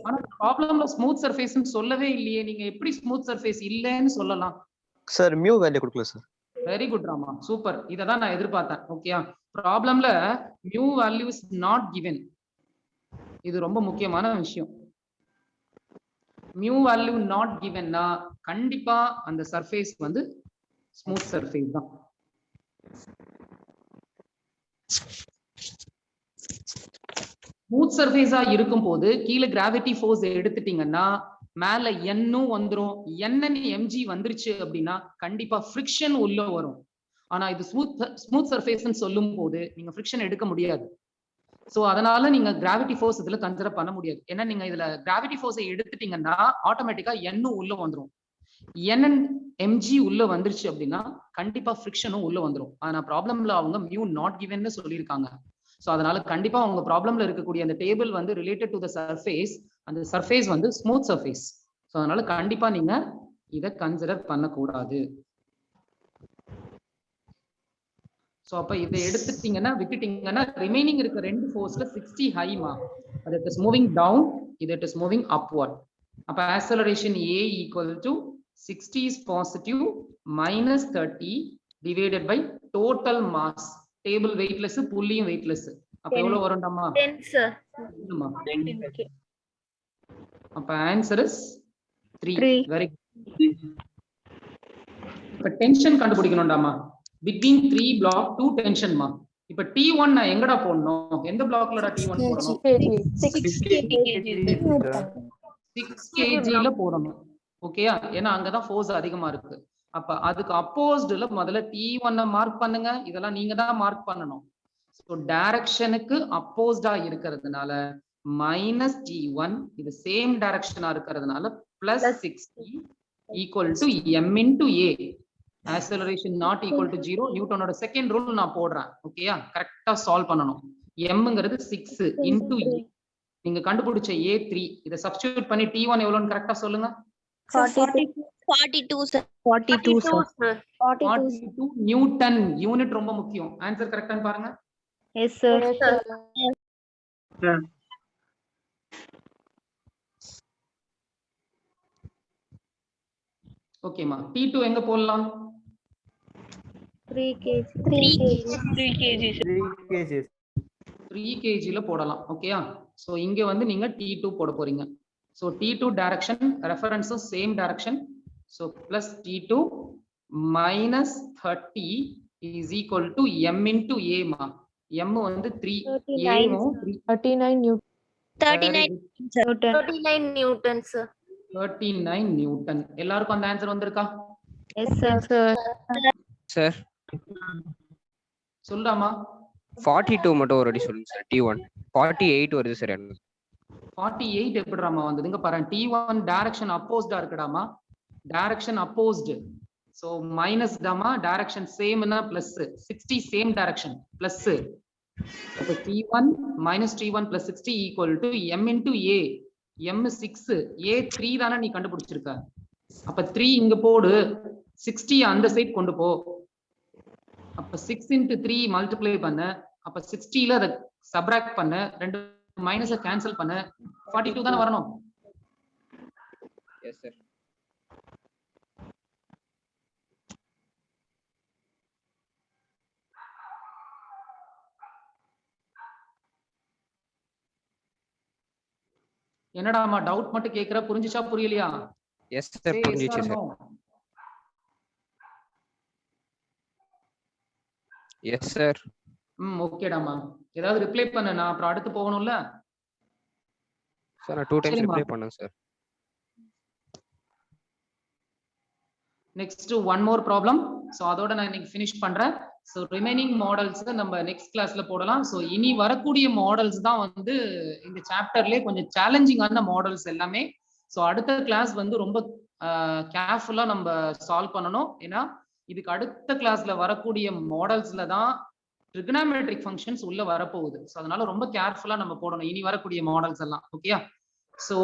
ஆனா ப்ராப்ளம்ல ஸ்மூத் சர்ஃபேஸ்னு சொல்லவே இல்லையே. நீங்க எப்படி ஸ்மூத் சர்ஃபேஸ் இல்லன்னு சொல்லலாம்?
சார் மியூ வேல்யூ கொடுக்கல sir.
Very good Rama, super. இததான் நான் எதிர்பார்த்தேன். ஓகேயா? ப்ராப்ளம்ல mu value is not given. இது ரொம்ப முக்கியமான விஷயம். மியூ வேல்யூ நாட் கிவன்னா கண்டிப்பா அந்த சர்ஃபேஸ் வந்து ஸ்மூத் சர்ஃபேஸ் தான். ஸ்மூத் சர்ஃபேஸா இருக்கும் போது கீழே கிராவிட்டி ஃபோர்ஸ் எடுத்துட்டீங்கன்னா மேல என்னும் வந்துரும். என்னன்னு எம்ஜி வந்துருச்சு அப்படின்னா கண்டிப்பா ஃப்ரிக்ஷன் உள்ள வரும். ஆனா இது ஸ்மூத் சர்ஃபேஸ்ன்னு சொல்லும் போது நீங்க ஃப்ரிக்ஷன் எடுக்க முடியாது. சோ அதனால நீங்க கிராவிட்டி ஃபோர்ஸ் இதுல கன்சிடர் பண்ண முடியாது. ஏன்னா நீங்க இதுல கிராவிட்டி ஃபோர்ஸை எடுத்துட்டீங்கன்னா ஆட்டோமேட்டிக்கா என்னும் உள்ள வந்துரும். என் எம்ஜி உள்ள வந்துருச்சு அப்படின்னா கண்டிப்பா ஃப்ரிக்ஷனும் உள்ள வந்துரும். ஆனா ப்ராப்ளம்ல அவங்க மியூ நாட் கிவன்னு சொல்லியிருக்காங்க. சோ அதனால கண்டிப்பா உங்க ப்ராப்ளம்ல இருக்கக்கூடிய அந்த டேபிள் வந்து ரிலேட்டட் டு த சர்ஃபேஸ், அந்த சர்ஃபேஸ் வந்து ஸ்மூத் சர்ஃபேஸ். சோ அதனால கண்டிப்பா நீங்க இத கன்சிடர் பண்ணக்கூடாது. சோ அப்ப இதை எடுத்துட்டீங்கன்னா விட்டுட்டீங்கன்னா ரிமைனிங் இருக்க ரெண்டு ஃபோர்ஸ்ல 60 ஹைமா, அது இட் இஸ் மூவிங் டவுன், இது இட் இஸ் மூவிங் அப்வர்ட். அப்ப acceleration A equal to 60 is positive minus 30 divided by total mass. Table weightless, புள்ளியும் வெயிட்லெஸ். அப்ப எவ்வளவு வரும்டாமா?
10 sir.
அப்ப ஆன்சர் இஸ் 3. Very good. இப்ப டென்ஷன் கண்டுபிடிக்கணும்டாமா. between 3 block 2 tension மா. இப்ப T1 நான் எங்கடா போடணும்? எந்த பிளாக்லடா T1 போடணும்? 6 kg ல போடணும். ஓகேயா? ஏன்னா அங்கதான் ஃபோர்ஸ் அதிகமா இருக்கு. அப்ப அதுக்கு அப்போஸ்ட்ல முதல்ல T1 மார்க் பண்ணுங்க. இதெல்லாம் நீங்க தான் மார்க் பண்ணணும். சோ டைரக்ஷனுக்கு அப்போஸ்டா இருக்கிறதுனால மைனஸ் T1, இது சேம் டைரக்ஷனா இருக்கிறதுனால plus 60 equal to m into a. acceleration not equal to 0. நியூட்டனோட செகண்ட் ரூல் நான் போடுறேன். ஓகேயா? கரெக்டா சால்வ் பண்ணணும். mங்கிறது 6 into a. நீங்க கண்டுபிடிச்ச A3 இத சப்ஸ்டிட்யூட் பண்ணி T1 எவ்வளவுன்னு கரெக்டா சொல்லுங்க.
42 sir.
42 நியூட்டன். யூனிட் ரொம்ப முக்கியம். ஆன்சர் கரெக்டான்னு பாருங்க.
Yes sir.
ஓகேமா. T2 எங்க போடலாம்?
3 kg.
3 kg ல போடலாம். ஓகேயா? சோ இங்க வந்து நீங்க T2 போட போறீங்க. சோ T2 டைரக்ஷன் ரெஃபரன்ஸும் same direction. So plus T2 minus 30 is equal to m into a மா. m வந்து 3, a வும்
39 நியூட்டன்.
39 Newton sir.
39 நியூட்டன். எல்லாருக்கும் அந்த ஆன்சர் வந்திருக்கா?
Yes sir.
சார்
சொல்றாமா?
42 மட்டும் ஒரு அடி சொல்லுங்க சார். T1 48 வருது சார்.
48 எப்படிடாமா வந்ததுங்க பாரு. T1 டைரக்ஷன் அப்போஸ்டா இருக்குடாமா. Direction opposed. சோ மைனஸ் டாமா, டைரக்ஷன் சேம்னா பிளஸ். 60 same direction plus. அப்ப T1 minus T1 plus 60 equal to m into a. m 6, a 3 தானே நீ கண்டுபிடிச்சிருக்க. அப்ப 3 இங்க போடு, 60 அந்த சைடு கொண்டு போ. அப்ப 6 into 3 மல்டிப்ளை பண்ண. அப்ப 60 ல அத சப்ட்ராக்ட் பண்ண, ரெண்டு மைனஸ கேன்சல் பண்ண. 42 தானே வரணும்.
Yes sir.
என்னடாமா டவுட் மட்டும் கேக்குற? புரிஞ்சுச்சா புரியலையா?
எஸ் சார், புரிஞ்சிச்சு சார். Yes sir.
ஓகேடாமா. ஏதாவது ரிப்ளை பண்ண, நான் அப்புறம் அடுத்து போகணும்ல
சார். நான் 2 டைம்ஸ் ரிப்ளை பண்ணேன் sir.
Next one more problem. So அதோட நான் இன்னைக்கு ஃபினிஷ் பண்றேன். ஸோ ரிமைனிங் மாடல்ஸ் நம்ம நெக்ஸ்ட் கிளாஸ்ல போடலாம். ஸோ இனி வரக்கூடிய மாடல்ஸ் தான் வந்து இந்த சாப்டர்லேயே கொஞ்சம் சேலஞ்சிங்கான மாடல்ஸ் எல்லாமே. ஸோ அடுத்த கிளாஸ் வந்து ரொம்ப கேர்ஃபுல்லா நம்ம சால்வ் பண்ணணும். ஏன்னா இதுக்கு அடுத்த கிளாஸ்ல வரக்கூடிய மாடல்ஸ்ல தான் ட்ரிகனாமெட்ரிக் ஃபங்க்ஷன்ஸ் உள்ள வரப்போகுது. ஸோ அதனால ரொம்ப கேர்ஃபுல்லா நம்ம போடணும் இனி வரக்கூடிய மாடல்ஸ் எல்லாம். ஓகேயா? So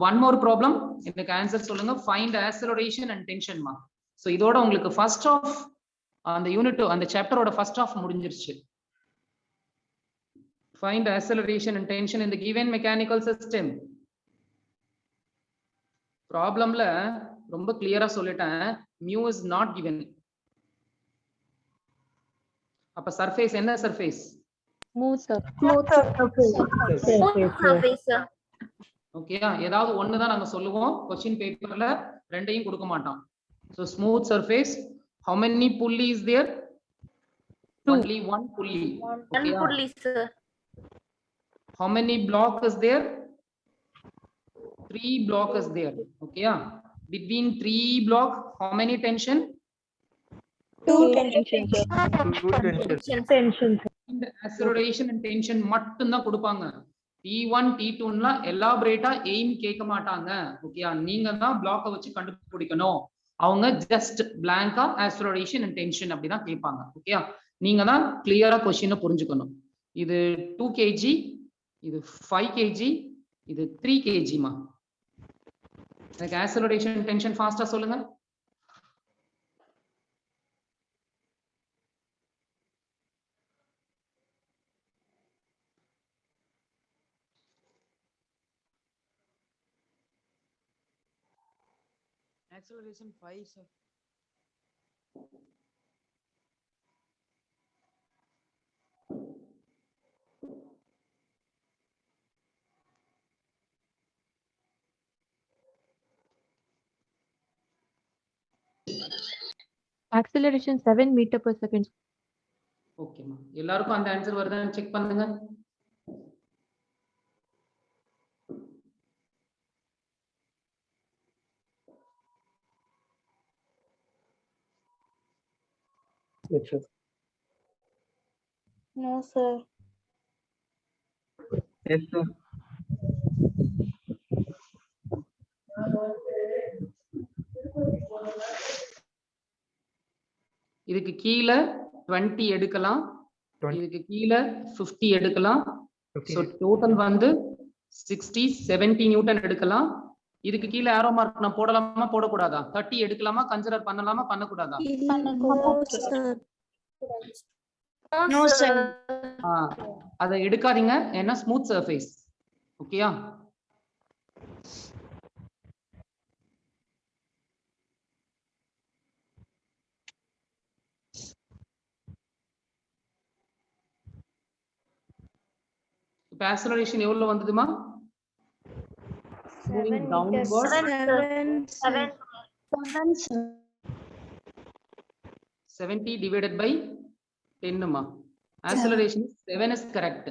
one more problem. எனக்கு ஆன்சர் சொல்லுங்க. ஃபைண்ட் ஆக்ஸலரேஷன் அண்ட் டென்ஷன்மா. ஸோ இதோட உங்களுக்கு ஃபர்ஸ்ட் ஆஃப் அந்த யூனிட் அந்த சாப்டரோட ஃபர்ஸ்ட் ஆஃப் முடிஞ்சிருச்சு. Find acceleration and tension in the given mechanical system. ப்ராப்ளம்ல ரொம்ப கிளியரா சொல்லிட்டேன். mu is not given. அப்ப சர்ஃபேஸ் என்ன சர்ஃபேஸ்?
Smooth
surface.
ஓகேயா? ஏதாவது ஒன்னு தான் நாங்க சொல்லுவோம். क्वेश्चन பேப்பர்ல ரெண்டையும் கொடுக்க மாட்டோம். So smooth surface. How many pulley is there? Only one pulley.
One pulley, sir.
How many block is there? 3 block is there. Okay, yeah. Between 3 block, how many tension?
2 tension.
இந்த acceleration and tension மட்டும் தான் கொடுப்பாங்க. T1 T2 ல எலாபரேட்டா aim கேட்க மாட்டாங்க. ஓகேயா? நீங்க தான் பிளாக்க வச்சு கண்டுபிடிக்கணும். அவங்க ஜஸ்ட் பிளாங்கா acceleration and tension அப்படி தான் கேட்பாங்க. ஓகேயா? நீங்க தான் கிளியரா क्वेश्चन புரிஞ்சுக்கணும். இது 2 kg, இது 5 kg, இது 3 kg மா. எனக்கு acceleration and tension ஃபாஸ்டா சொல்லுங்க. Acceleration 5 sir.
Acceleration 7 meter per second.
Okay மா. எல்லாருக்கும் அந்த ஆன்சர் வருதான்னு செக் பண்ணுங்க.
Yes, sir.
No, sir.
Yes, sir.
இதுக்கு கீழ 20 எடுக்கலாம். இதுக்கு கீழ 50 எடுக்கலாம். சோ டோட்டல் வந்து 60 70 நியூட்டன் எடுக்கலாம். இதுக்கு கீழ ஆரோ மார்க் நான் போடலாமா போடக்கூடாதா? 30 எடுக்கலாமா கன்சிடர் பண்ணலாமா பண்ணக்கூடாதா?
No, sir.
அத எடுக்காதீங்க. ஏன்னா ஸ்மூத் சர்ஃபேஸ். ஓகேயா? இப்ப ஆக்ஸலரேஷன் எவ்வளவு வந்ததுமா?
7
downward. 70 divided by 10 மா. acceleration 7 is correct.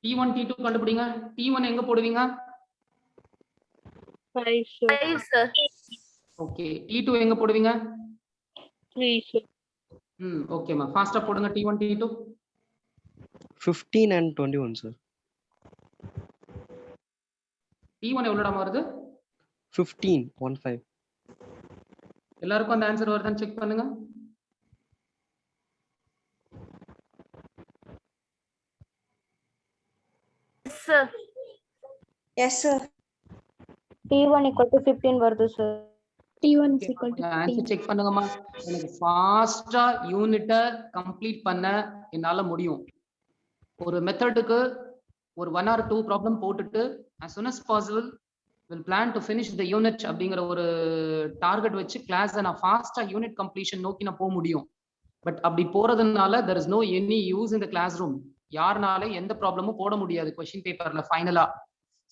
T1 T2 கண்டுபிடிங்க. T1 எங்க போடுவீங்க?
5 sir.
ஓகே. T2 எங்க போடுவீங்க?
3 sir.
ஓகேமா. ஃபாஸ்டா போடுங்க. T1 T2
15 and 21 sir.
T1 எவ்வளவுடா வருது?
15
எல்லாருக்கும் அந்த ஆன்சர் வருதான்னு செக் பண்ணுங்க.
Sir.
Yes, sir.
T1 equal to 15 வருது, sir.
T1 is equal to
answer check பண்ணுங்கம்மா. எனக்கு ஃபாஸ்டா யூனிட்ட கம்ப்ளீட் பண்ண என்னால முடியும். ஒரு மெத்தடுக்கு ஒரு 1 or 2 ப்ராப்ளம் போட்டுட்டு as soon as possible will plan to finish the unit அப்படிங்கிற ஒரு டார்கெட் வச்சு கிளாஸை நான் ஃபாஸ்டா யூனிட் கம்ப்ளீஷன் நோக்கி நான் போக முடியும். பட் அப்படி போறதுனால there is no any use in the classroom. யாருனால எந்த ப்ராப்ளமும் போட முடியாது கொஸ்டின் பேப்பர்ல ஃபைனலா.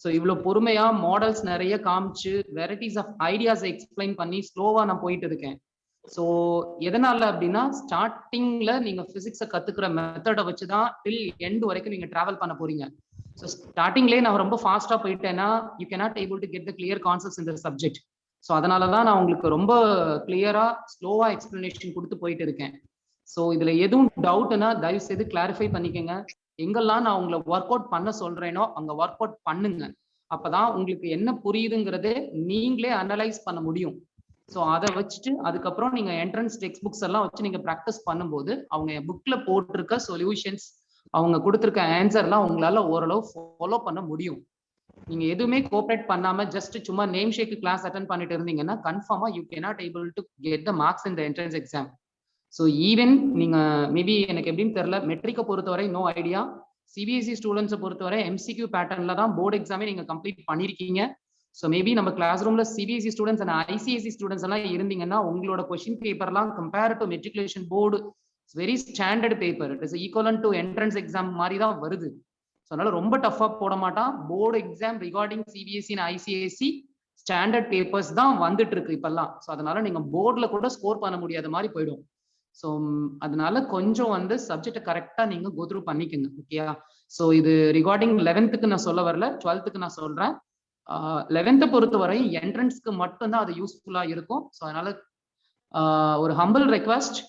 ஸோ இவ்வளவு பொறுமையா மாடல்ஸ் நிறைய காமிச்சு வெரைட்டிஸ் ஆஃப் ஐடியாஸை எக்ஸ்பிளைன் பண்ணி ஸ்லோவா நான் போயிட்டு இருக்கேன். ஸோ எதனால அப்படின்னா ஸ்டார்டிங்ல நீங்க பிசிக்ஸை கத்துக்கிற மெத்தடை வச்சுதான் டில் எண்ட் வரைக்கும் நீங்க டிராவல் பண்ண போறீங்க. ஸோ ஸ்டார்டிங்லேயே நான் ரொம்ப ஃபாஸ்டா போயிட்டேன்னா you cannot able to get the clear concepts in the subject. So அதனால தான் நான் உங்களுக்கு ரொம்ப கிளியரா ஸ்லோவா எக்ஸ்பிளனேஷன் கொடுத்து போயிட்டு இருக்கேன். ஸோ இதுல எதுவும் டவுட்னா தயவு செய்து கிளாரிஃபை பண்ணிக்கங்க. எங்கெல்லாம் நான் உங்களை ஒர்க் அவுட் பண்ண சொல்றேனோ அங்க ஒர்க் அவுட் பண்ணுங்க. அப்பதான் உங்களுக்கு என்ன புரியுதுங்கிறதே நீங்களே அனலைஸ் பண்ண முடியும். ஸோ அதை வச்சுட்டு அதுக்கப்புறம் நீங்க என்ட்ரன்ஸ் டெக்ஸ்ட் புக்ஸ் எல்லாம் வச்சு நீங்க ப்ராக்டிஸ் பண்ணும்போது அவங்க புக்ல போட்டிருக்க சொல்யூஷன்ஸ், அவங்க கொடுத்துருக்க ஆன்சர்லாம் உங்களால ஓரளவு ஃபாலோ பண்ண முடியும். நீங்க எதுவுமே கோஆப்ரேட் பண்ணாம ஜஸ்ட் சும்மா நேம் ஷேக் கிளாஸ் அட்டென்ட் பண்ணிட்டு இருந்தீங்கன்னா கன்ஃபார்மா you cannot able to get the marks in the entrance exam. So even நீங்க மேபி எனக்கு எப்படின்னு தெரியல, மெட்ரிக்கை பொறுத்தவரை நோ ஐடியா. சிபிஎஸ்இ ஸ்டூடெண்ட்ஸை பொறுத்தவரை எம்சிக்யூ பேட்டர்ன்ல தான் போர்டு எக்ஸாமே நீங்க கம்ப்ளீட் பண்ணிருக்கீங்க. ஸோ மேபி நம்ம கிளாஸ் ரூம்ல CBSE students and ICSE students எல்லாம் இருந்தீங்கன்னா உங்களோட கொஸ்டின் பேப்பர்லாம் compare to matriculation board very standard paper. It is equivalent to entrance exam மாதிரி தான் வருது. ஸோ அதனால ரொம்ப டஃபா போட மாட்டான். Board exam regarding CBSE and ICSE standard papers தான் வந்துட்டு இருக்கு இப்பெல்லாம். ஸோ அதனால நீங்க போர்டில் கூட ஸ்கோர் பண்ண முடியாத மாதிரி போயிடும். ஸோ அதனால கொஞ்சம் வந்து சப்ஜெக்டை கரெக்டா நீங்க கோ த்ரூ பண்ணிக்கங்க. ஓகேயா? ஸோ இது ரிகார்டிங் 11th நான் சொல்ல வரல, 12th நான் சொல்றேன். 11th பொறுத்தவரை என்ட்ரன்ஸ்க்கு மட்டும்தான் அது யூஸ்ஃபுல்லா இருக்கும். ஸோ அதனால ஒரு ஹம்பிள் ரெக்வஸ்ட்,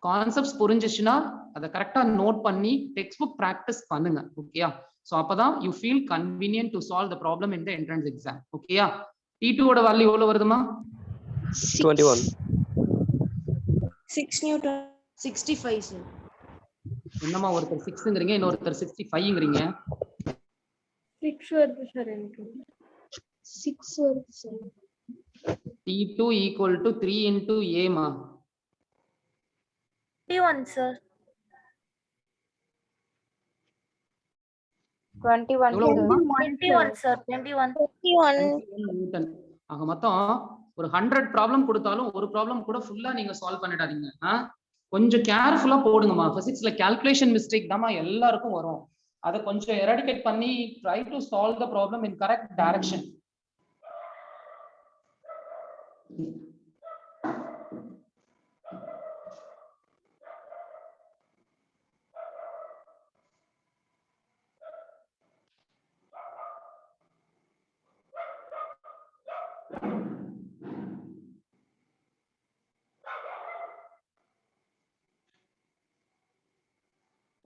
கான்செப்ட்ஸ் புரிஞ்சிச்சுன்னா அதை கரெக்டா நோட் பண்ணி டெக்ஸ்ட் புக் ப்ராக்டிஸ் பண்ணுங்க. ஓகேயா? ஸோ அப்பதான் you feel convenient to solve the problem in the entrance exam. ஓகேயா? T2 ஓட வேல்யூ எவ்வளவு வருதுமா?
21.
6 Newton 65 சார்.
என்னமா ஒருத்தர் 6ங்கிறீங்க, இன்னொருத்தர் 65ங்கிறீங்க?
6 வருது சார் எனக்கு. 6 வருது sir.
T2 equal to 3 into A மா.
21 சார். 21 சார். 21
நியூட்டன். ஆக மொத்தம் ஒரு 100 ப்ராப்ளம் கொடுத்தாலும் ஒரு ப்ராப்ளம் கூட ஃபுல்லா நீங்க சால்வ் பண்ணிடாதீங்க. கொஞ்சம் கேர்ஃபுல்லா போடுங்கம்மா. பிசிக்ஸ்ல கால்குலேஷன் மிஸ்டேக் தான்மா எல்லாருக்கும் வரும். அதை கொஞ்சம் எராடிகேட் பண்ணி try to solve the problem in correct direction.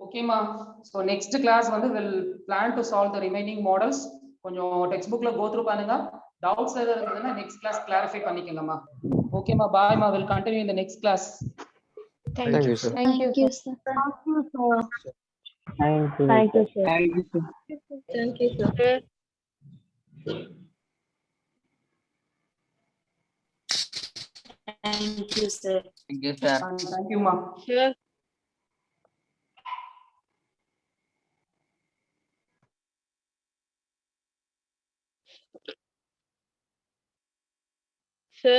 Okay ma. So next class வந்து will plan to solve the remaining models. கொஞ்சம் டெக்ஸ்ட் புக்ல go through பண்ணுங்க. Doubts ஏதாவது இருந்ததுன்னா next class clarify பண்ணிக்கங்கம்மா. Okay ma, bye ma, will continue in the next class.
Thank you sir.
Thank you sir.
Thank you sir.
Thank you.
Thank you sir.
Thank you, sir.
Thank you sir.
Thank you sir.
Thank you sir.
Thank you ma.
Sure. Sir.